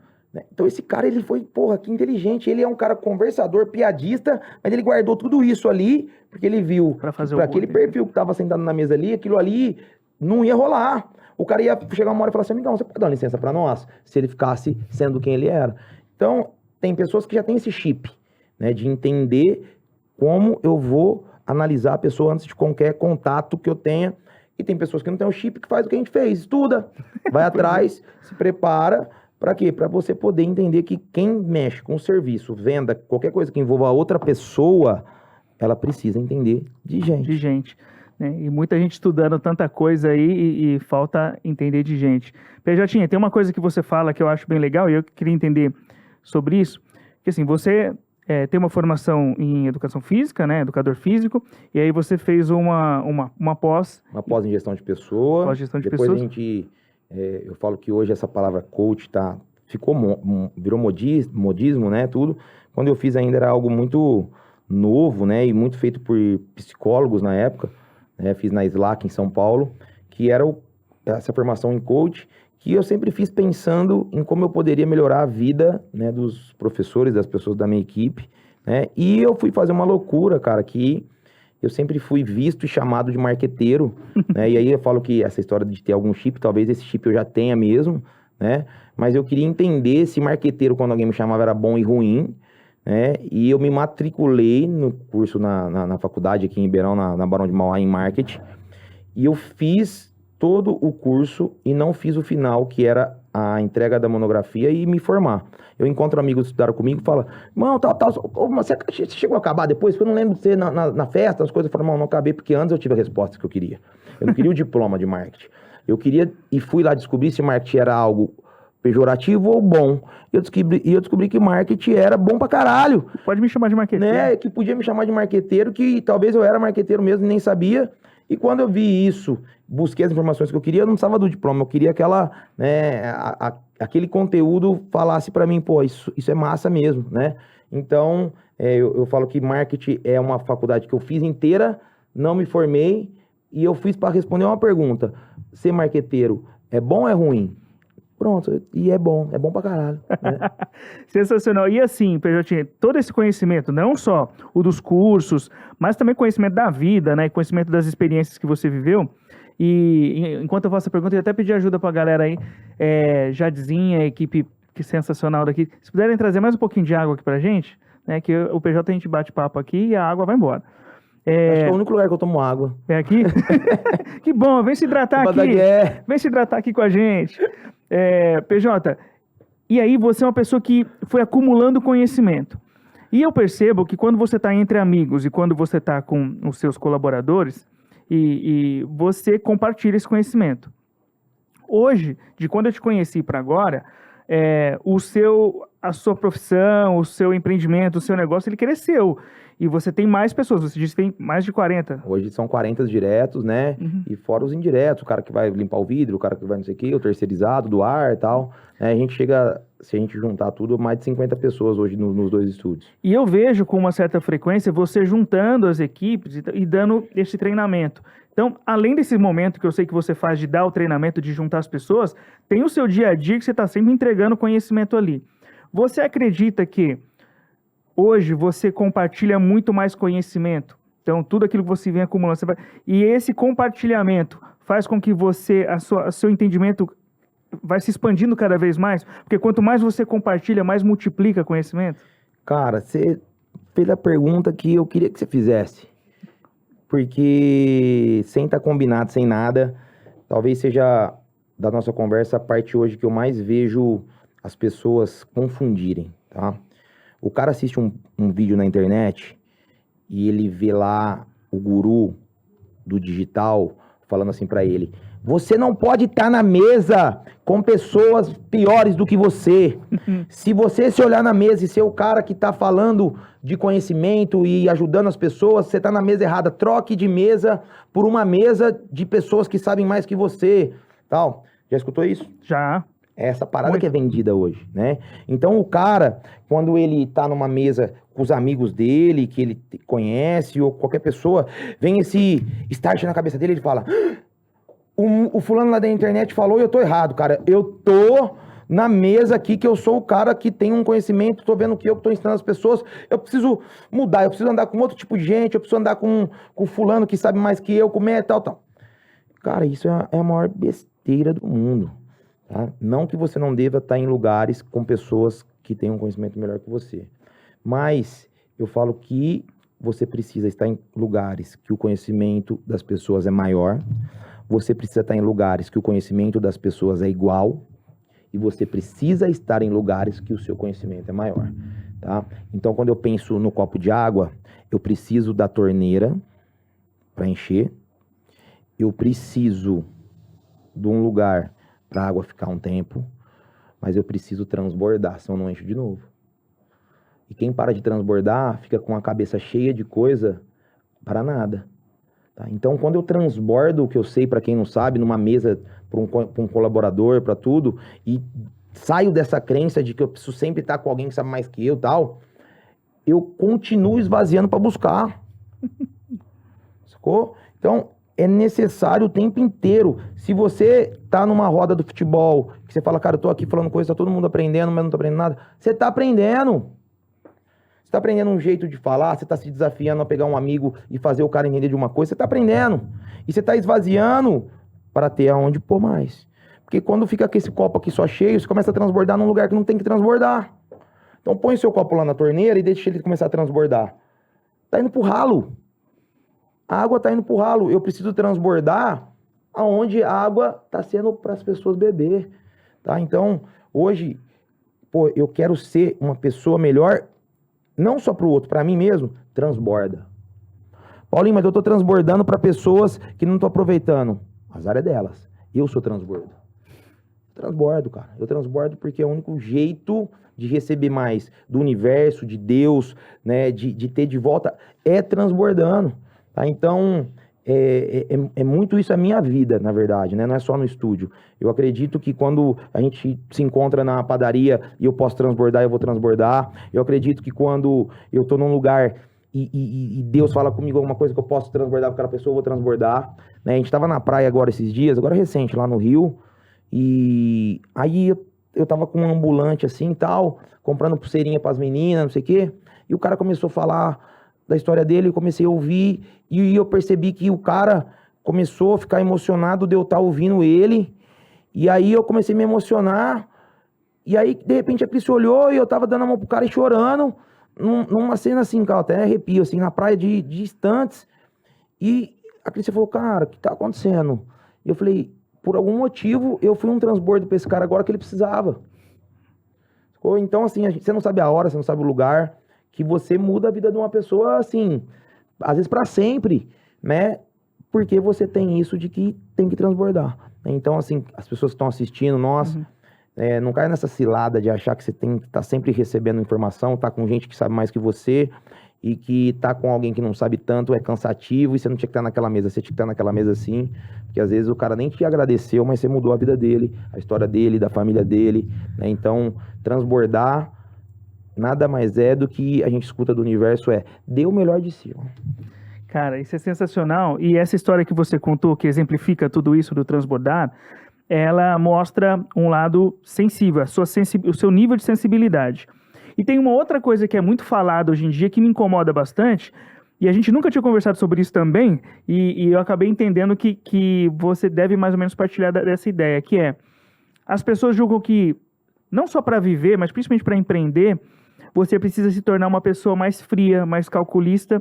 Então esse cara, ele foi, porra, que inteligente, ele é um cara conversador, piadista, mas ele guardou tudo isso ali, porque ele viu pra aquele perfil que tava sentado na mesa ali, aquilo ali não ia rolar. O cara ia chegar uma hora e falar assim, amigão, você pode dar uma licença pra nós? Se ele ficasse sendo quem ele era. Então, tem pessoas que já têm esse chip, né, de entender como eu vou analisar a pessoa antes de qualquer contato que eu tenha. E tem pessoas que não têm o chip, que faz o que a gente fez, estuda, vai atrás, se prepara. Para quê? Para você poder entender que quem mexe com serviço, venda, qualquer coisa que envolva outra pessoa, ela precisa entender de gente. De gente. Né? E muita gente estudando tanta coisa aí e falta entender de gente. PJ, tem uma coisa que você fala que eu acho bem legal e eu queria entender sobre isso. Que assim, você tem uma formação em educação física, né? Educador físico, e aí você fez uma pós... Uma pós em gestão de pessoa. Pós-gestão de Depois pessoas. A gente... eu falo que hoje essa palavra coach virou modismo, né, tudo. Quando eu fiz ainda era algo muito novo, né, e muito feito por psicólogos na época, né, fiz na Slack em São Paulo, que era essa formação em coach, que eu sempre fiz pensando em como eu poderia melhorar a vida, né, dos professores, das pessoas da minha equipe, né, e eu fui fazer uma loucura, cara, que eu sempre fui visto e chamado de marqueteiro, né? E aí eu falo que essa história de ter algum chip, talvez esse chip eu já tenha mesmo, né? Mas eu queria entender se marqueteiro, quando alguém me chamava, era bom e ruim, né? E eu me matriculei no curso na faculdade aqui em Ribeirão, na Barão de Mauá, em marketing. E eu fiz todo o curso e não fiz o final, que era a entrega da monografia e me formar. Eu encontro amigos que estudaram comigo e falam, irmão, você chegou a acabar depois? Porque eu não lembro de você na festa, as coisas. Eu falo, não acabei, porque antes eu tive a resposta que eu queria. Eu não queria o diploma de marketing. Eu queria, e fui lá descobrir se marketing era algo pejorativo ou bom. E eu descobri que marketing era bom pra caralho. Pode me chamar de marqueteiro. Né? Que podia me chamar de marqueteiro, que talvez eu era marqueteiro mesmo e nem sabia. E quando eu vi isso, busquei as informações que eu queria, eu não precisava do diploma, eu queria aquele conteúdo falasse pra mim, pô, isso é massa mesmo, né? Então, eu falo que marketing é uma faculdade que eu fiz inteira, não me formei, e eu fiz para responder uma pergunta. Ser marqueteiro é bom ou é ruim? Pronto, e é bom pra caralho. Né? Sensacional. E assim, PJ, todo esse conhecimento, não só o dos cursos, mas também conhecimento da vida, né? Conhecimento das experiências que você viveu. E enquanto eu faço a pergunta, eu até pedi ajuda pra galera aí, Jadzinha, equipe que sensacional daqui. Se puderem trazer mais um pouquinho de água aqui pra gente, né? Que o PJ a gente bate papo aqui e a água vai embora. Acho que é o único lugar que eu tomo água. É aqui? Que bom, vem se hidratar aqui. Vem se hidratar aqui com a gente. PJ, e aí você é uma pessoa que foi acumulando conhecimento. E eu percebo que quando você está entre amigos e quando você está com os seus colaboradores, e você compartilha esse conhecimento. Hoje, de quando eu te conheci para agora, a sua profissão, o seu empreendimento, o seu negócio, ele cresceu. E você tem mais pessoas, você disse que tem mais de 40. Hoje são 40 diretos, né? Uhum. E fora os indiretos, o cara que vai limpar o vidro, o cara que vai não sei o quê, o terceirizado do ar e tal. A gente chega, se a gente juntar tudo, mais de 50 pessoas hoje nos dois estúdios. E eu vejo com uma certa frequência você juntando as equipes e dando esse treinamento. Então, além desse momento que eu sei que você faz de dar o treinamento, de juntar as pessoas, tem o seu dia a dia que você está sempre entregando conhecimento ali. Você acredita que hoje você compartilha muito mais conhecimento? Então, tudo aquilo que você vem acumulando, e esse compartilhamento faz com que o seu entendimento vai se expandindo cada vez mais? Porque quanto mais você compartilha, mais multiplica conhecimento? Cara, você fez a pergunta que eu queria que você fizesse. Porque sem estar combinado, sem nada, talvez seja da nossa conversa a parte hoje que eu mais vejo as pessoas confundirem, tá? O cara assiste um vídeo na internet e ele vê lá o guru do digital falando assim pra ele: você não pode estar na mesa com pessoas piores do que você. Se você se olhar na mesa e ser o cara que tá falando de conhecimento e ajudando as pessoas, você tá na mesa errada. Troque de mesa por uma mesa de pessoas que sabem mais que você. Tal. Já escutou isso? Já. É essa parada que é vendida hoje, né? Então o cara, quando ele tá numa mesa com os amigos dele, que ele conhece, ou qualquer pessoa, vem esse start na cabeça dele, ele fala: o fulano lá da internet falou e eu tô errado, cara. Eu tô na mesa aqui, que eu sou o cara que tem um conhecimento, tô vendo que eu tô ensinando as pessoas, eu preciso mudar, eu preciso andar com outro tipo de gente, eu preciso andar com fulano que sabe mais que eu, comer tal, tal. Cara, isso é a maior besteira do mundo. Tá? Não que você não deva estar em lugares com pessoas que têm um conhecimento melhor que você. Mas eu falo que você precisa estar em lugares que o conhecimento das pessoas é maior. Você precisa estar em lugares que o conhecimento das pessoas é igual. E você precisa estar em lugares que o seu conhecimento é maior. Tá? Então, quando eu penso no copo de água, eu preciso da torneira para encher. Eu preciso de um lugar para a água ficar um tempo, mas eu preciso transbordar, senão eu não encho de novo. E quem para de transbordar fica com a cabeça cheia de coisa para nada. Tá? Então, quando eu transbordo o que eu sei, para quem não sabe, numa mesa, para um colaborador, para tudo, e saio dessa crença de que eu preciso sempre estar com alguém que sabe mais que eu, tal, eu continuo esvaziando para buscar. Sacou? Então, é necessário o tempo inteiro. Se você tá numa roda do futebol, que você fala: cara, eu tô aqui falando coisa, tá todo mundo aprendendo, mas não tô aprendendo nada. Você tá aprendendo. Você tá aprendendo um jeito de falar, você tá se desafiando a pegar um amigo e fazer o cara entender de uma coisa, você tá aprendendo. E você tá esvaziando para ter aonde pôr mais. Porque quando fica com esse copo aqui só cheio, você começa a transbordar num lugar que não tem que transbordar. Então põe seu copo lá na torneira e deixa ele começar a transbordar. Tá indo pro ralo. A água tá indo pro ralo. Eu preciso transbordar aonde a água tá sendo para as pessoas beber, tá? Então, hoje, pô, eu quero ser uma pessoa melhor, não só pro outro, para mim mesmo. Transborda. Paulinho, mas eu tô transbordando para pessoas que não tô aproveitando. Azar é delas. Eu sou transbordo. Transbordo, cara. Eu transbordo porque é o único jeito de receber mais do universo, de Deus, né, de ter de volta, é transbordando. Tá? Então, é muito isso a minha vida, na verdade, né? Não é só no estúdio. Eu acredito que quando a gente se encontra na padaria e eu posso transbordar, eu vou transbordar. Eu acredito que quando eu tô num lugar e Deus fala comigo alguma coisa que eu posso transbordar para aquela pessoa, eu vou transbordar. Né? A gente tava na praia agora esses dias, agora recente, lá no Rio, e aí eu tava com um ambulante assim e tal, comprando pulseirinha pras meninas, não sei o quê, e o cara começou a falar da história dele, eu comecei a ouvir, e eu percebi que o cara começou a ficar emocionado de eu estar ouvindo ele, e aí eu comecei a me emocionar, e aí de repente a Cris olhou e eu tava dando a mão pro cara e chorando, numa cena assim, cara, até arrepio, assim, na praia de instantes, e a Cris falou: cara, o que tá acontecendo? E eu falei: por algum motivo eu fui um transbordo pra esse cara agora que ele precisava. Então assim, você não sabe a hora, você não sabe o lugar, que você muda a vida de uma pessoa, assim, às vezes para sempre, né? Porque você tem isso de que tem que transbordar. Então, assim, as pessoas que estão assistindo, nós, não cai nessa cilada de achar que você tem que estar sempre recebendo informação, tá com gente que sabe mais que você, e que tá com alguém que não sabe tanto, é cansativo, e você não tinha que estar naquela mesa, você tinha que estar naquela mesa sim, porque às vezes o cara nem te agradeceu, mas você mudou a vida dele, a história dele, da família dele, né? Então, transbordar nada mais é do que a gente escuta do universo, dê o melhor de si. Ó. Cara, isso é sensacional. E essa história que você contou, que exemplifica tudo isso do transbordar, ela mostra um lado sensível, o seu nível de sensibilidade. E tem uma outra coisa que é muito falada hoje em dia, que me incomoda bastante, e a gente nunca tinha conversado sobre isso também, e eu acabei entendendo que você deve mais ou menos partilhar dessa ideia, que é, as pessoas julgam que, não só para viver, mas principalmente para empreender, você precisa se tornar uma pessoa mais fria, mais calculista,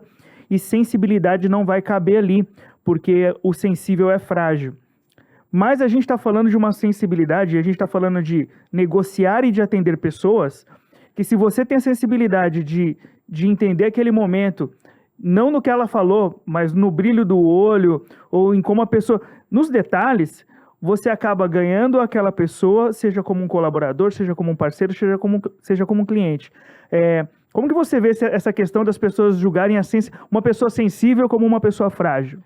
e sensibilidade não vai caber ali, porque o sensível é frágil. Mas a gente está falando de uma sensibilidade, a gente está falando de negociar e de atender pessoas, que se você tem a sensibilidade de entender aquele momento, não no que ela falou, mas no brilho do olho, ou em como a pessoa... Nos detalhes, você acaba ganhando aquela pessoa, seja como um colaborador, seja como um parceiro, seja como um cliente. Como que você vê essa questão das pessoas julgarem uma pessoa sensível como uma pessoa frágil?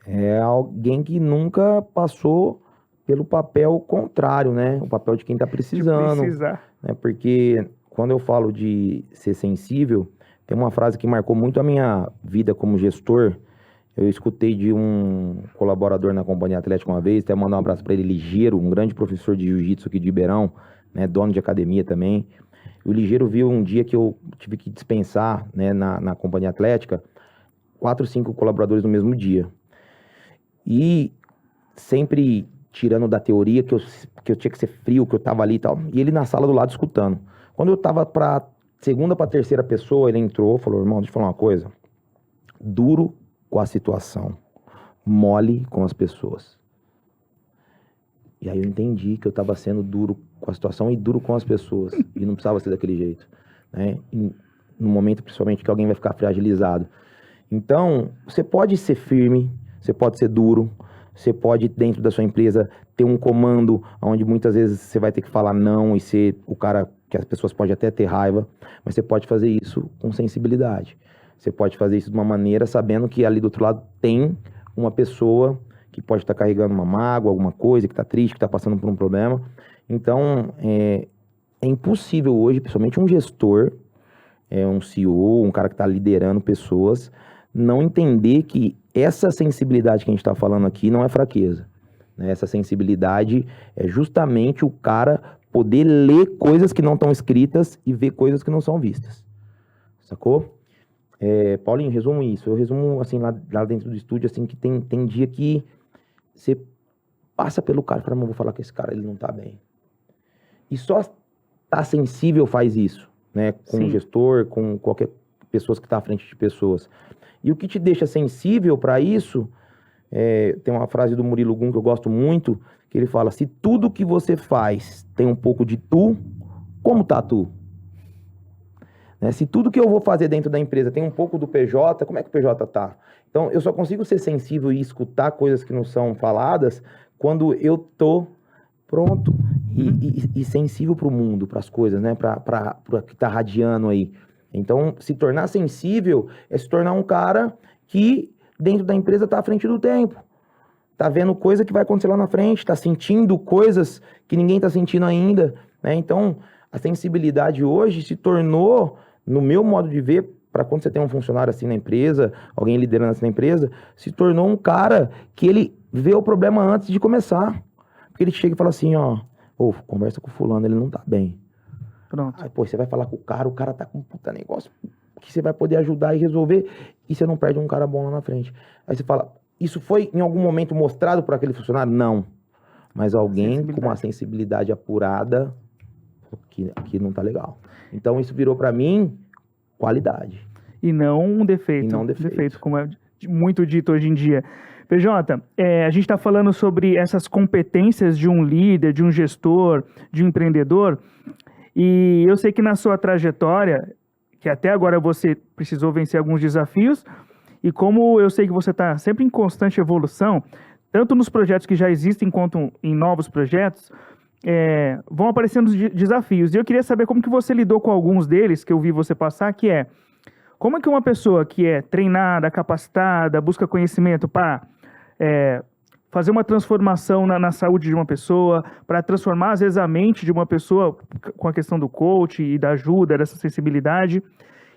É alguém que nunca passou pelo papel contrário, né? O papel de quem está precisando. De precisar. Né? Porque quando eu falo de ser sensível, tem uma frase que marcou muito a minha vida como gestor. Eu escutei de um colaborador na Companhia Atlética uma vez, até mandar um abraço para ele, Ligeiro, um grande professor de jiu-jitsu aqui de Ribeirão, né? Dono de academia também. O Ligeiro viu um dia que eu tive que dispensar, né, na Companhia Atlética 4 ou 5 colaboradores no mesmo dia. E sempre tirando da teoria que eu tinha que ser frio, que eu tava ali e tal. E ele na sala do lado escutando. Quando eu tava pra segunda pra terceira pessoa, ele entrou, falou, irmão, deixa eu falar uma coisa. Duro com a situação, mole com as pessoas. E aí eu entendi que eu tava sendo duro com a situação e duro com as pessoas. E não precisava ser daquele jeito, né? No momento, principalmente, que alguém vai ficar fragilizado. Então, você pode ser firme, você pode ser duro, você pode, dentro da sua empresa, ter um comando onde muitas vezes você vai ter que falar não e ser o cara que as pessoas podem até ter raiva, mas você pode fazer isso com sensibilidade. Você pode fazer isso de uma maneira sabendo que ali do outro lado tem uma pessoa que pode estar carregando uma mágoa, alguma coisa, que está triste, que está passando por um problema. Então, é impossível hoje, principalmente um gestor, um CEO, um cara que está liderando pessoas, não entender que essa sensibilidade que a gente está falando aqui não é fraqueza. Né? Essa sensibilidade é justamente o cara poder ler coisas que não estão escritas e ver coisas que não são vistas. Sacou? Paulinho, resumo isso. Eu resumo, assim, lá dentro do estúdio, assim, que tem dia que você passa pelo cara e fala, vou falar que esse cara, ele não tá bem. E só tá sensível faz isso, né? Com o gestor, com qualquer pessoa que tá à frente de pessoas. E o que te deixa sensível para isso, tem uma frase do Murilo Gun que eu gosto muito, que ele fala, se tudo que você faz tem um pouco de tu, como tá tu? Né? Se tudo que eu vou fazer dentro da empresa tem um pouco do PJ, como é que o PJ tá? Então, eu só consigo ser sensível e escutar coisas que não são faladas quando eu tô pronto e sensível pro mundo, pras coisas, né? Pra que tá radiando aí. Então, se tornar sensível é se tornar um cara que dentro da empresa tá à frente do tempo. Tá vendo coisa que vai acontecer lá na frente, tá sentindo coisas que ninguém tá sentindo ainda, né? Então, a sensibilidade hoje se tornou, no meu modo de ver, para quando você tem um funcionário assim na empresa, alguém liderando assim na empresa, se tornou um cara que ele vê o problema antes de começar. Porque ele chega e fala assim, conversa com o fulano, ele não tá bem. Pronto. Aí, você vai falar com o cara tá com um puta negócio que você vai poder ajudar e resolver, e você não perde um cara bom lá na frente. Aí você fala, isso foi em algum momento mostrado por aquele funcionário? Não. Mas alguém com uma sensibilidade apurada, que não tá legal. Então isso virou pra mim qualidade. E não um defeito. E não defeito. Como é muito dito hoje em dia. PJ, a gente está falando sobre essas competências de um líder, de um gestor, de um empreendedor, e eu sei que na sua trajetória, que até agora você precisou vencer alguns desafios, e como eu sei que você está sempre em constante evolução, tanto nos projetos que já existem quanto em novos projetos, vão aparecendo desafios. E eu queria saber como que você lidou com alguns deles, que eu vi você passar, que é, como é que uma pessoa que é treinada, capacitada, busca conhecimento para fazer uma transformação na saúde de uma pessoa, para transformar, às vezes, a mente de uma pessoa com a questão do coach e da ajuda, dessa sensibilidade.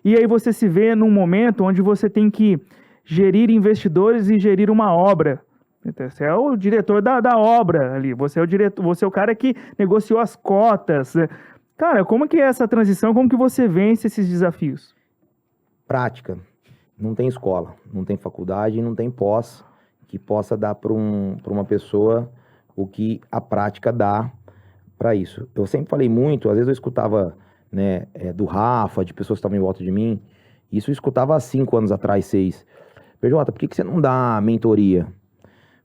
E aí você se vê num momento onde você tem que gerir investidores e gerir uma obra. Você é o diretor da obra ali, você é o cara que negociou as cotas. Cara, como que é essa transição, como que você vence esses desafios? Prática. Não tem escola, não tem faculdade, não tem pós que possa dar para uma pessoa o que a prática dá para isso. Eu sempre falei muito, às vezes eu escutava, né, do Rafa, de pessoas que estavam em volta de mim, isso eu escutava há 5 anos atrás, 6. PJ, por que você não dá mentoria?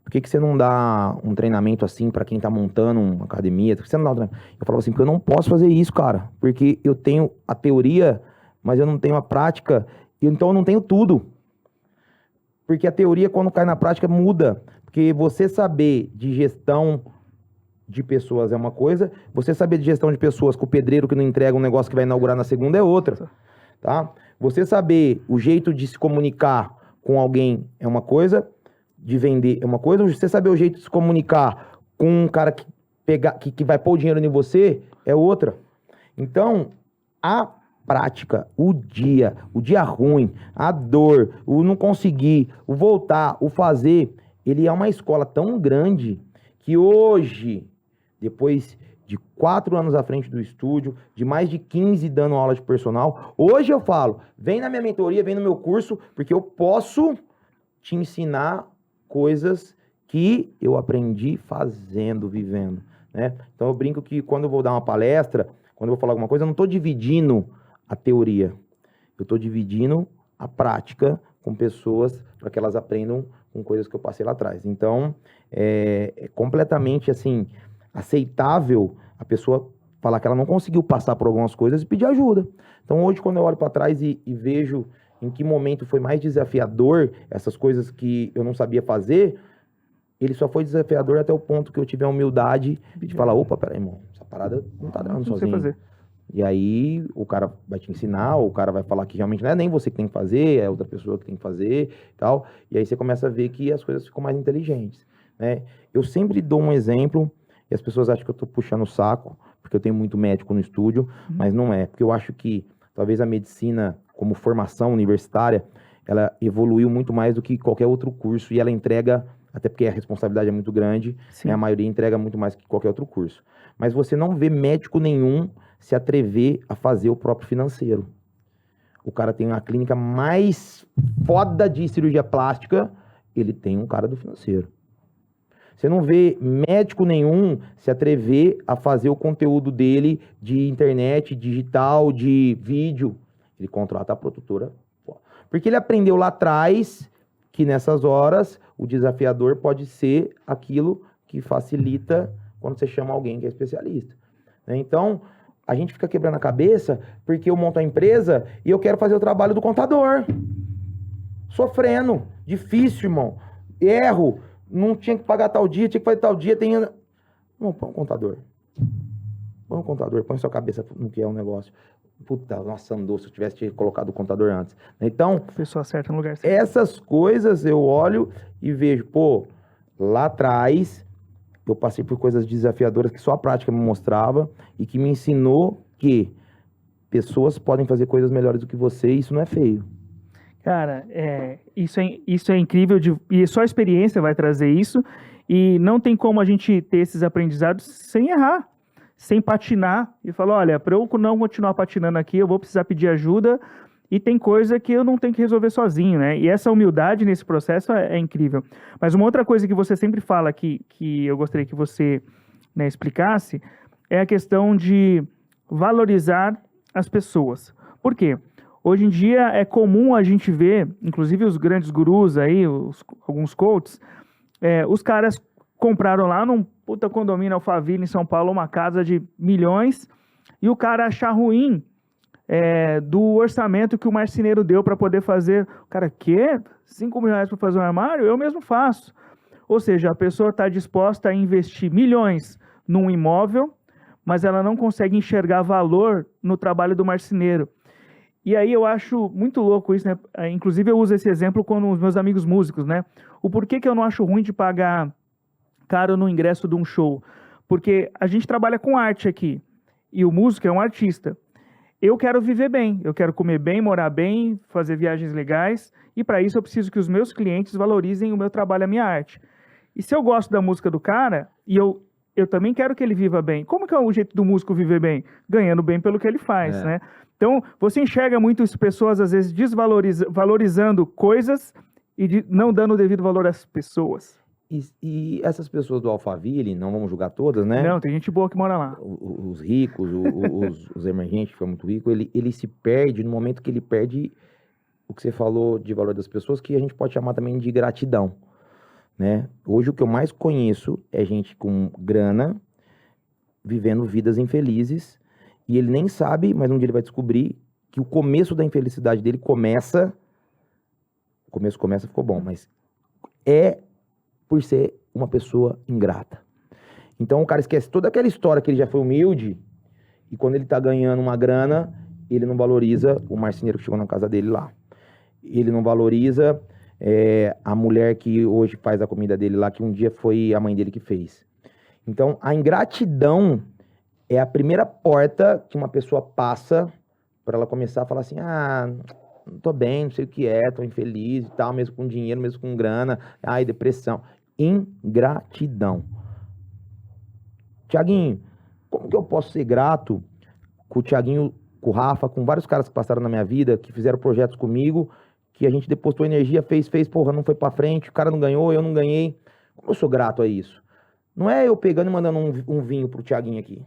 Por que você não dá um treinamento assim para quem tá montando uma academia? Por que você não dá um treinamento? Eu falava assim, porque eu não posso fazer isso, cara. Porque eu tenho a teoria, mas eu não tenho a prática, então eu não tenho tudo. Porque a teoria, quando cai na prática, muda. Porque você saber de gestão de pessoas é uma coisa, você saber de gestão de pessoas com o pedreiro que não entrega um negócio que vai inaugurar na segunda é outra, tá? Você saber o jeito de se comunicar com alguém é uma coisa, de vender é uma coisa, você saber o jeito de se comunicar com um cara que vai pôr o dinheiro em você é outra. Então, a prática, o dia ruim, a dor, o não conseguir, o voltar, o fazer, ele é uma escola tão grande que hoje, depois de 4 anos à frente do estúdio, de mais de 15 dando aula de personal, hoje eu falo, vem na minha mentoria, vem no meu curso, porque eu posso te ensinar coisas que eu aprendi fazendo, vivendo, né? Então eu brinco que quando eu vou dar uma palestra, quando eu vou falar alguma coisa, eu não estou dividindo a teoria, eu estou dividindo a prática com pessoas para que elas aprendam com coisas que eu passei lá atrás. Então, é completamente, assim, aceitável a pessoa falar que ela não conseguiu passar por algumas coisas e pedir ajuda. Então, hoje, quando eu olho para trás e vejo em que momento foi mais desafiador essas coisas que eu não sabia fazer, ele só foi desafiador até o ponto que eu tive a humildade de falar, opa, peraí, irmão, essa parada não tá dando sozinho. Fazer. E aí, o cara vai te ensinar, o cara vai falar que realmente não é nem você que tem que fazer, é outra pessoa que tem que fazer e tal. E aí você começa a ver que as coisas ficam mais inteligentes, né? Eu sempre dou um exemplo, e as pessoas acham que eu tô puxando o saco, porque eu tenho muito médico no estúdio, mas não é. Porque eu acho que talvez a medicina, como formação universitária, ela evoluiu muito mais do que qualquer outro curso e ela entrega, até porque a responsabilidade é muito grande, né? A maioria entrega muito mais que qualquer outro curso. Mas você não vê médico nenhum se atrever a fazer o próprio financeiro. O cara tem uma clínica mais foda de cirurgia plástica, ele tem um cara do financeiro. Você não vê médico nenhum se atrever a fazer o conteúdo dele de internet, digital, de vídeo. Ele contrata a produtora. Porque ele aprendeu lá atrás que nessas horas o desafiador pode ser aquilo que facilita quando você chama alguém que é especialista. Então, a gente fica quebrando a cabeça porque eu monto a empresa e eu quero fazer o trabalho do contador. Sofrendo. Difícil, irmão. Erro. Não tinha que pagar tal dia, tinha que fazer tal dia. Não, põe um contador. Põe um contador, põe sua cabeça no que é um negócio. Puta, nossa, andou se eu tivesse colocado o contador antes. Então, a pessoa certa no lugar certo. Essas coisas eu olho e vejo, pô, lá atrás eu passei por coisas desafiadoras que só a prática me mostrava e que me ensinou que pessoas podem fazer coisas melhores do que você e isso não é feio. Cara, isso é incrível e só a experiência vai trazer isso e não tem como a gente ter esses aprendizados sem errar, sem patinar e falar, olha, para eu não continuar patinando aqui, eu vou precisar pedir ajuda e tem coisa que eu não tenho que resolver sozinho, né? E essa humildade nesse processo é incrível. Mas uma outra coisa que você sempre fala que eu gostaria que você, né, explicasse é a questão de valorizar as pessoas. Por quê? Hoje em dia é comum a gente ver, inclusive os grandes gurus aí, alguns coaches, os caras compraram lá num puta condomínio Alphaville em São Paulo uma casa de milhões e o cara achar ruim do orçamento que o marceneiro deu para poder fazer. O cara, quê? 5 mil reais para fazer um armário? Eu mesmo faço. Ou seja, a pessoa está disposta a investir milhões num imóvel, mas ela não consegue enxergar valor no trabalho do marceneiro. E aí eu acho muito louco isso, né? Inclusive eu uso esse exemplo com os meus amigos músicos, né? O porquê que eu não acho ruim de pagar caro no ingresso de um show? Porque a gente trabalha com arte aqui, e o músico é um artista. Eu quero viver bem, eu quero comer bem, morar bem, fazer viagens legais, e para isso eu preciso que os meus clientes valorizem o meu trabalho, a minha arte. E se eu gosto da música do cara, e eu também quero que ele viva bem, como que é o jeito do músico viver bem? Ganhando bem pelo que ele faz, né? Então, você enxerga muitas pessoas, às vezes, valorizando coisas e não dando o devido valor às pessoas. E essas pessoas do Alphaville, não vamos julgar todas, né? Não, tem gente boa que mora lá. Os ricos, os emergentes, que foi muito rico, ele se perde no momento que ele perde o que você falou de valor das pessoas, que a gente pode chamar também de gratidão, né? Hoje o que eu mais conheço é gente com grana, vivendo vidas infelizes, e ele nem sabe, mas um dia ele vai descobrir que o começo da infelicidade dele começa O começo começa, ficou bom, mas é por ser uma pessoa ingrata. Então o cara esquece toda aquela história que ele já foi humilde e quando ele tá ganhando uma grana, ele não valoriza o marceneiro que chegou na casa dele lá. Ele não valoriza a mulher que hoje faz a comida dele lá, que um dia foi a mãe dele que fez. Então a ingratidão é a primeira porta que uma pessoa passa para ela começar a falar assim, não tô bem, não sei o que é, tô infeliz e tal, mesmo com dinheiro, mesmo com grana, depressão. Ingratidão. Tiaguinho, como que eu posso ser grato com o Tiaguinho, com o Rafa, com vários caras que passaram na minha vida, que fizeram projetos comigo, que a gente depositou energia, fez, porra, não foi pra frente, o cara não ganhou, eu não ganhei. Como eu sou grato a isso? Não é eu pegando e mandando um vinho pro Tiaguinho aqui,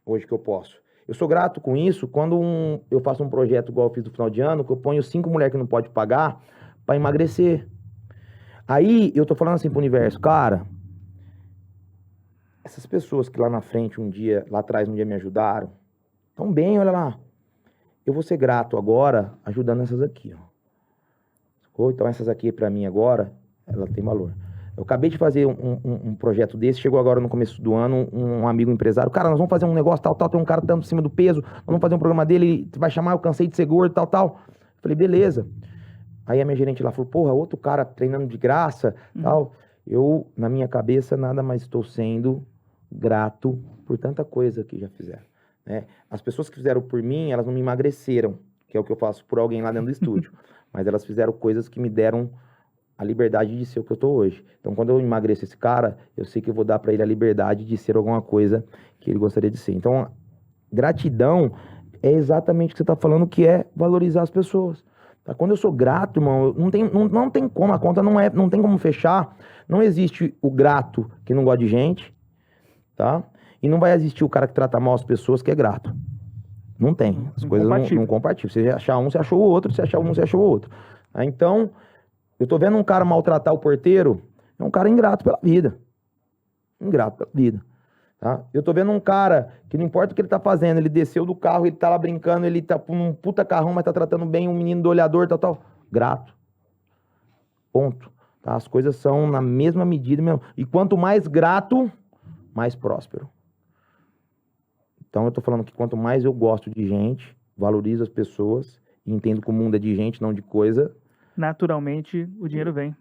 hoje que eu posso. Eu sou grato com isso quando eu faço um projeto igual eu fiz no final de ano, que eu ponho 5 mulheres que não pode pagar pra emagrecer. Aí eu tô falando assim pro universo, cara, essas pessoas que lá na frente lá atrás um dia me ajudaram, tão bem, olha lá. Eu vou ser grato agora ajudando essas aqui, ó. Então essas aqui pra mim agora, ela tem valor. Eu acabei de fazer um projeto desse, chegou agora no começo do ano, um amigo empresário, cara, nós vamos fazer um negócio tal, tem um cara tanto em cima do peso, nós vamos fazer um programa dele, vai chamar, eu cansei de ser gordo, tal. Falei, beleza. Aí a minha gerente lá falou, porra, outro cara treinando de graça, tal. Eu, na minha cabeça, nada mais estou sendo grato por tanta coisa que já fizeram, né? As pessoas que fizeram por mim, elas não me emagreceram, que é o que eu faço por alguém lá dentro do estúdio, mas elas fizeram coisas que me deram a liberdade de ser o que eu tô hoje. Então, quando eu emagreço esse cara, eu sei que eu vou dar pra ele a liberdade de ser alguma coisa que ele gostaria de ser. Então, gratidão é exatamente o que você tá falando, que é valorizar as pessoas. Tá? Quando eu sou grato, irmão, não tem como, a conta não tem como fechar. Não existe o grato que não gosta de gente, tá? E não vai existir o cara que trata mal as pessoas que é grato. Não tem. As coisas não compartilham. Você achar um, você achou o outro. Você achar um, você achou o outro. Tá? Então, eu tô vendo um cara maltratar o porteiro, é um cara ingrato pela vida. Ingrato pela vida. Tá? Eu tô vendo um cara que não importa o que ele tá fazendo, ele desceu do carro, ele tá lá brincando, ele tá com um puta carrão, mas tá tratando bem um menino do olhador, tal. Grato. Ponto. Tá? As coisas são na mesma medida mesmo. E quanto mais grato, mais próspero. Então eu tô falando que quanto mais eu gosto de gente, valorizo as pessoas, e entendo que o mundo é de gente, não de coisa, naturalmente o dinheiro vem.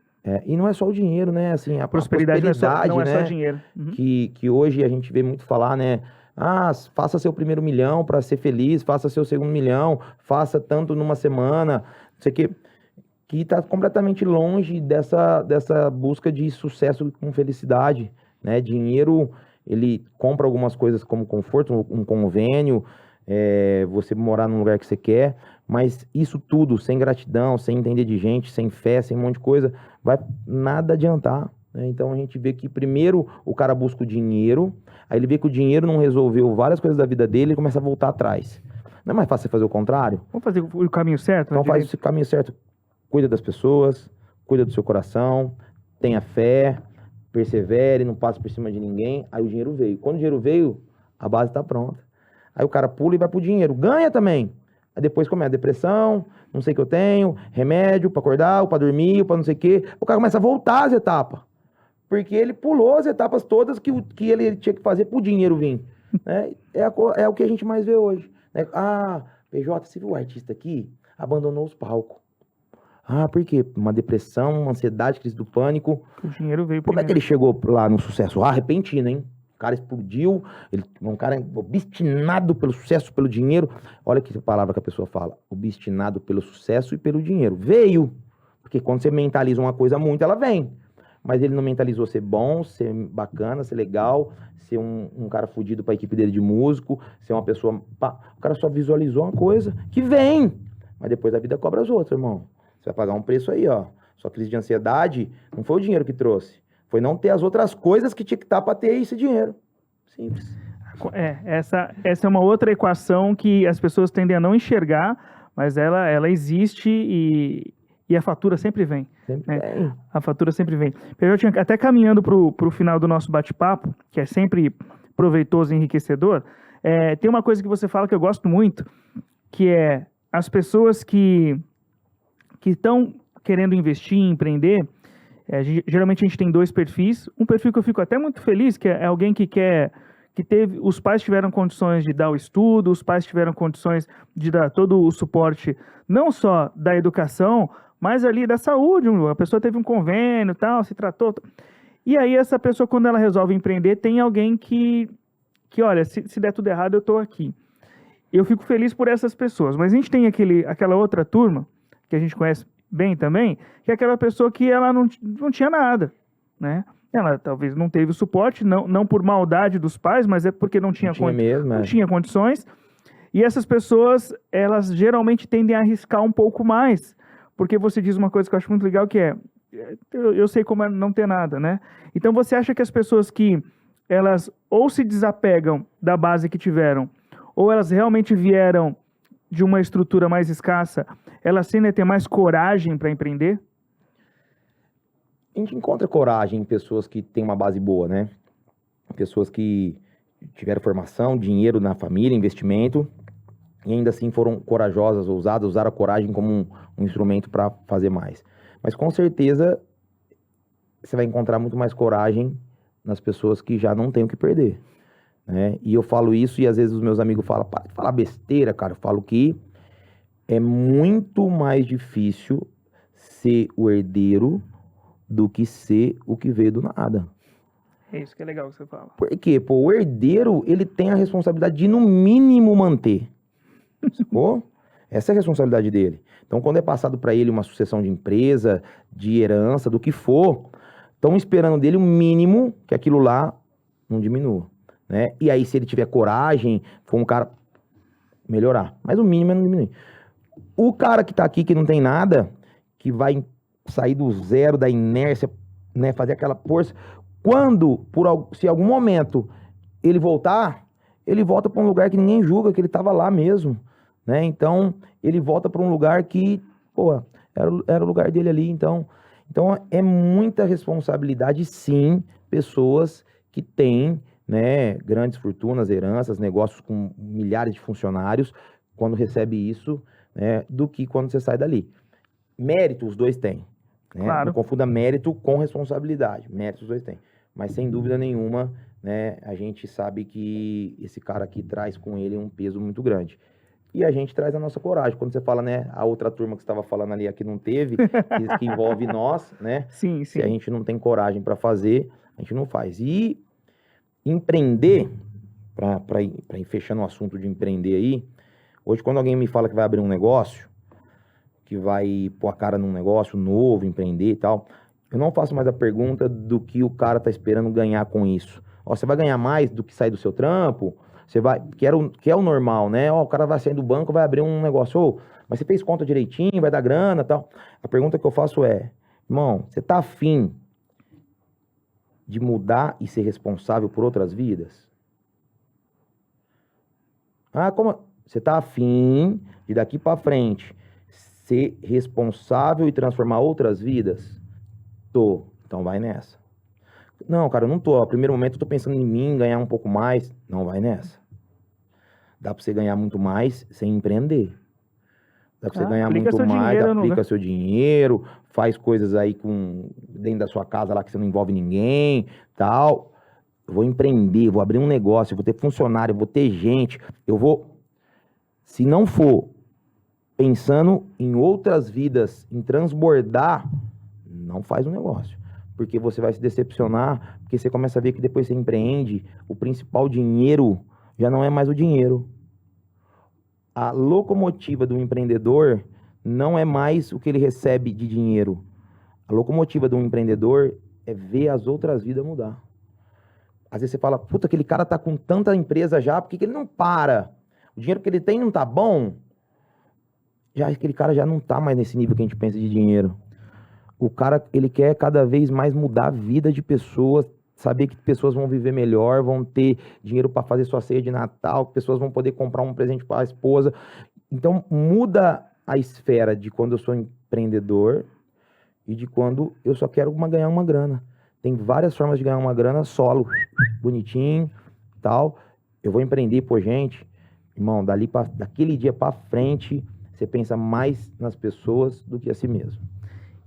E não é só o dinheiro, né? Assim, a prosperidade não é né? só dinheiro. Que hoje a gente vê muito falar, né? Faça seu primeiro milhão para ser feliz, faça seu segundo milhão, faça tanto numa semana, não sei o quê. Que tá completamente longe dessa busca de sucesso com felicidade, né? Dinheiro, ele compra algumas coisas como conforto, um convênio, você morar num lugar que você quer, mas isso tudo sem gratidão, sem entender de gente, sem fé, sem um monte de coisa, vai nada adiantar, né? Então a gente vê que primeiro o cara busca o dinheiro, aí ele vê que o dinheiro não resolveu várias coisas da vida dele e começa a voltar atrás. Não é mais fácil você fazer o contrário? Vamos fazer o caminho certo? Então faz o caminho certo, cuida das pessoas, cuida do seu coração, tenha fé, persevere, não passe por cima de ninguém, aí o dinheiro veio. Quando o dinheiro veio, a base está pronta. Aí o cara pula e vai pro dinheiro. Ganha também. Aí depois começa a depressão, não sei o que eu tenho, remédio pra acordar, ou pra dormir, ou pra não sei o que. O cara começa a voltar às etapas. Porque ele pulou as etapas todas que ele tinha que fazer pro dinheiro vir. Né? É o que a gente mais vê hoje. Né? PJ, você viu o artista aqui? Abandonou os palcos. Por quê? Uma depressão, uma ansiedade, crise do pânico. O dinheiro veio primeiro. Como é que ele chegou lá no sucesso? Repentino, hein? O cara explodiu, ele é um cara obstinado pelo sucesso, pelo dinheiro. Olha que palavra que a pessoa fala. Obstinado pelo sucesso e pelo dinheiro. Veio. Porque quando você mentaliza uma coisa muito, ela vem. Mas ele não mentalizou ser bom, ser bacana, ser legal, ser um cara fudido pra equipe dele de músico, ser uma pessoa... O cara só visualizou uma coisa que vem. Mas depois a vida cobra as outras, irmão. Você vai pagar um preço aí, ó. Sua crise de ansiedade não foi o dinheiro que trouxe. Foi não ter as outras coisas que tinha que estar para ter esse dinheiro. Simples. Essa é uma outra equação que as pessoas tendem a não enxergar, mas ela existe e a fatura sempre vem. Sempre vem. A fatura sempre vem. Eu tinha até caminhando para o final do nosso bate-papo, que é sempre proveitoso e enriquecedor, tem uma coisa que você fala que eu gosto muito, que é as pessoas que estão querendo investir, empreender, geralmente a gente tem dois perfis. Um perfil que eu fico até muito feliz, que é alguém que quer, os pais tiveram condições de dar o estudo, os pais tiveram condições de dar todo o suporte, não só da educação, mas ali da saúde. A pessoa teve um convênio, tal, se tratou. E aí essa pessoa, quando ela resolve empreender, tem alguém que olha, se der tudo errado, eu estou aqui. Eu fico feliz por essas pessoas. Mas a gente tem aquela outra turma, que a gente conhece bem também, que é aquela pessoa que ela não tinha nada, né? Ela talvez não teve o suporte, não por maldade dos pais, mas é porque não tinha condições. E essas pessoas, elas geralmente tendem a arriscar um pouco mais, porque você diz uma coisa que eu acho muito legal, que eu sei como é não ter nada, né? Então você acha que as pessoas que elas ou se desapegam da base que tiveram, ou elas realmente vieram de uma estrutura mais escassa, elas tendem a ter mais coragem para empreender? A gente encontra coragem em pessoas que têm uma base boa, né? Pessoas que tiveram formação, dinheiro na família, investimento, e ainda assim foram corajosas, ousadas, usaram a coragem como um instrumento para fazer mais. Mas com certeza você vai encontrar muito mais coragem nas pessoas que já não têm o que perder, né? E eu falo isso e às vezes os meus amigos falam, para de falar besteira, cara. Eu falo que é muito mais difícil ser o herdeiro do que ser o que veio do nada. É isso que é legal que você fala. Por quê? Pô, o herdeiro, ele tem a responsabilidade de, no mínimo, manter. Sacou? Essa é a responsabilidade dele. Então, quando é passado para ele uma sucessão de empresa, de herança, do que for, estão esperando dele o mínimo que aquilo lá não diminua, né? E aí, se ele tiver coragem, for um cara melhorar. Mas o mínimo é não diminuir. O cara que tá aqui, que não tem nada, que vai sair do zero, da inércia, né? Fazer aquela força. Quando, se em algum momento ele voltar, ele volta para um lugar que ninguém julga, que ele tava lá mesmo, né? Então, ele volta para um lugar que, pô, era o lugar dele ali. Então, é muita responsabilidade, sim, pessoas que têm, né, grandes fortunas, heranças, negócios com milhares de funcionários, quando recebe isso, né, do que quando você sai dali. Mérito os dois têm, né? Claro. Não confunda mérito com responsabilidade. Mérito os dois têm. Mas sem dúvida nenhuma, né, a gente sabe que esse cara aqui traz com ele um peso muito grande. E a gente traz a nossa coragem. Quando você fala, né, a outra turma que você estava falando ali, aqui não teve, que envolve nós, né? Sim, sim. Se a gente não tem coragem para fazer, a gente não faz. E empreender, para ir fechando o assunto de empreender aí, hoje quando alguém me fala que vai abrir um negócio, que vai pôr a cara num negócio novo, empreender e tal, eu não faço mais a pergunta do que o cara tá esperando ganhar com isso. Ó, você vai ganhar mais do que sair do seu trampo? Você vai, que é o normal, né? Ó, o cara vai sair do banco, vai abrir um negócio. Ô, mas você fez conta direitinho, vai dar grana e tal. A pergunta que eu faço é, irmão, você tá afim de mudar e ser responsável por outras vidas? Ah, como? Você tá afim de daqui pra frente ser responsável e transformar outras vidas? Tô. Então vai nessa. Não, cara, eu não tô. No primeiro momento eu tô pensando em mim, ganhar um pouco mais. Não vai nessa. Dá pra você ganhar muito mais sem empreender. Dá pra você ganhar muito mais, aplica seu dinheiro, faz coisas aí dentro da sua casa lá que você não envolve ninguém, tal. Eu vou empreender, vou abrir um negócio, eu vou ter funcionário, eu vou ter gente, eu vou... Se não for pensando em outras vidas, em transbordar, não faz um negócio. Porque você vai se decepcionar, porque você começa a ver que depois você empreende, o principal dinheiro já não é mais o dinheiro. A locomotiva do empreendedor não é mais o que ele recebe de dinheiro. A locomotiva do empreendedor é ver as outras vidas mudar. Às vezes você fala, puta, aquele cara tá com tanta empresa já, por que ele não para? O dinheiro que ele tem não tá bom? Já aquele cara já não tá mais nesse nível que a gente pensa de dinheiro. O cara, ele quer cada vez mais mudar a vida de pessoas, saber que pessoas vão viver melhor, vão ter dinheiro para fazer sua ceia de Natal, que pessoas vão poder comprar um presente para a esposa. Então, muda a esfera de quando eu sou empreendedor e de quando eu só quero ganhar uma grana. Tem várias formas de ganhar uma grana solo, bonitinho, tal. Eu vou empreender, pô, gente. Irmão, daquele dia para frente, você pensa mais nas pessoas do que a si mesmo.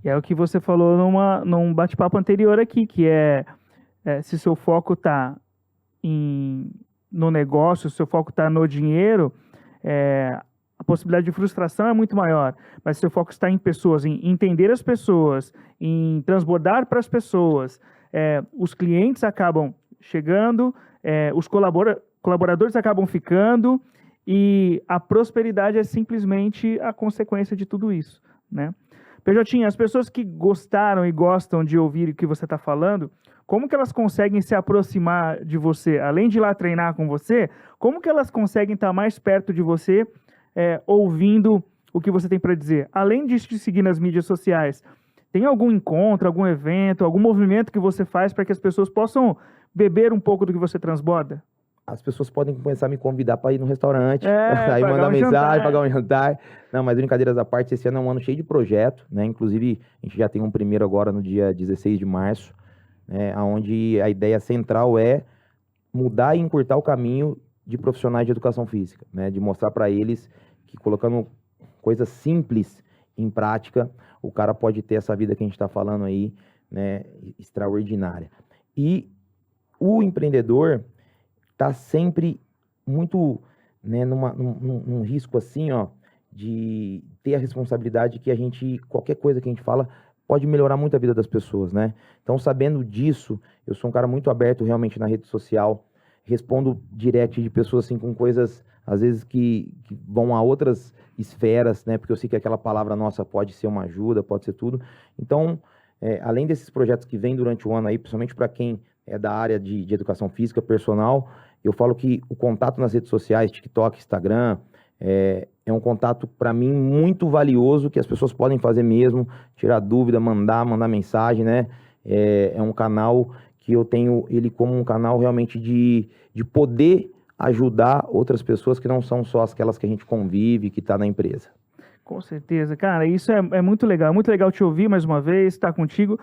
E é o que você falou num bate-papo anterior aqui, que se seu foco está no negócio, se seu foco está no dinheiro, a possibilidade de frustração é muito maior. Mas se seu foco está em pessoas, em entender as pessoas, em transbordar para as pessoas, os clientes acabam chegando, os colaboradores acabam ficando, e a prosperidade é simplesmente a consequência de tudo isso, né? PJ, as pessoas que gostaram e gostam de ouvir o que você está falando, como que elas conseguem se aproximar de você? Além de ir lá treinar com você, como que elas conseguem estar mais perto de você, ouvindo o que você tem para dizer? Além de te seguir nas mídias sociais, tem algum encontro, algum evento, algum movimento que você faz para que as pessoas possam beber um pouco do que você transborda? As pessoas podem começar a me convidar para ir no restaurante, aí pagar mandar um mensagem, jantar. pagar um jantar. Não, mas brincadeiras à parte, esse ano é um ano cheio de projeto, né? Inclusive, a gente já tem um primeiro agora no dia 16 de março, né? Onde a ideia central é mudar e encurtar o caminho de profissionais de educação física, né? De mostrar para eles que colocando coisas simples em prática, o cara pode ter essa vida que a gente está falando aí, né? Extraordinária. E o empreendedor tá sempre muito, né, num risco assim, ó, de ter a responsabilidade que qualquer coisa que a gente fala, pode melhorar muito a vida das pessoas, né? Então, sabendo disso, eu sou um cara muito aberto realmente na rede social, respondo direct de pessoas assim com coisas, às vezes, que vão a outras esferas, né? Porque eu sei que aquela palavra nossa pode ser uma ajuda, pode ser tudo. Então, além desses projetos que vêm durante o ano aí, principalmente para quem é da área de educação física, personal, eu falo que o contato nas redes sociais, TikTok, Instagram, é um contato, para mim, muito valioso, que as pessoas podem fazer mesmo, tirar dúvida, mandar mensagem, né? É um canal que eu tenho ele como um canal realmente de poder ajudar outras pessoas que não são só aquelas que a gente convive, que está na empresa. Com certeza, cara, isso é muito legal te ouvir mais uma vez, estar contigo.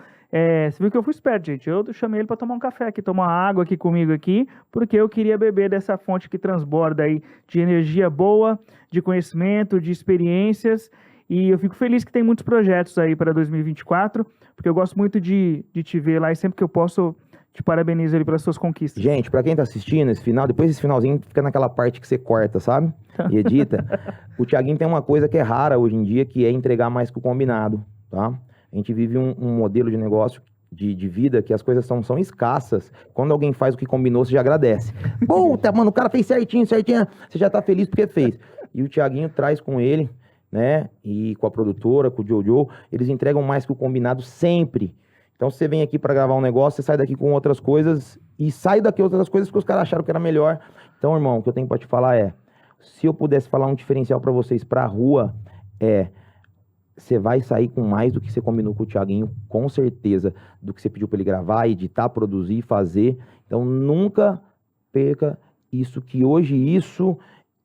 Você viu que eu fui esperto, gente, eu chamei ele para tomar um café aqui, tomar água aqui comigo aqui, porque eu queria beber dessa fonte que transborda aí de energia boa, de conhecimento, de experiências, e eu fico feliz que tem muitos projetos aí para 2024, porque eu gosto muito de te ver lá e sempre que eu posso te parabenizo ali pelas suas conquistas. Gente, pra quem tá assistindo esse final, depois esse finalzinho fica naquela parte que você corta, sabe? E edita. O Thiaguinho tem uma coisa que é rara hoje em dia, que é entregar mais que o combinado, tá? A gente vive um modelo de negócio, de vida, que as coisas são escassas. Quando alguém faz o que combinou, você já agradece. Puta, mano, o cara fez certinho, você já tá feliz porque fez. E o Thiaguinho traz com ele, né? E com a produtora, com o Jojo, eles entregam mais que o combinado sempre. Então, se você vem aqui para gravar um negócio, você sai daqui com outras coisas e sai daqui outras coisas que os caras acharam que era melhor. Então, irmão, o que eu tenho para te falar se eu pudesse falar um diferencial para vocês para a rua, você vai sair com mais do que você combinou com o Thiaguinho, com certeza, do que você pediu para ele gravar, editar, produzir, fazer. Então, nunca perca isso, que hoje isso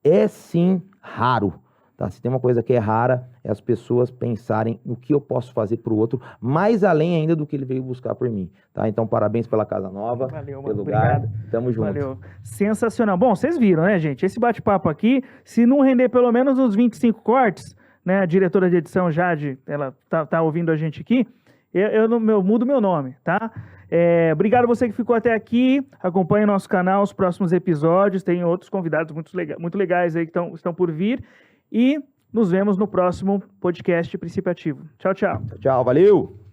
é sim raro. Tá? Se tem uma coisa que é rara, é as pessoas pensarem no que eu posso fazer pro outro, mais além ainda do que ele veio buscar por mim. Tá? Então, parabéns pela Casa Nova, Valeu, pelo mano, lugar. obrigado. Tamo junto. Valeu. Sensacional. Bom, vocês viram, né, gente? Esse bate-papo aqui, se não render pelo menos uns 25 cortes, né, a diretora de edição, Jade, ela tá ouvindo a gente aqui, eu mudo meu nome, tá? Obrigado você que ficou até aqui, acompanhe o nosso canal, os próximos episódios, tem outros convidados muito legais aí que estão por vir, e nos vemos no próximo podcast Princípio Ativo. Tchau, tchau. Tchau, valeu!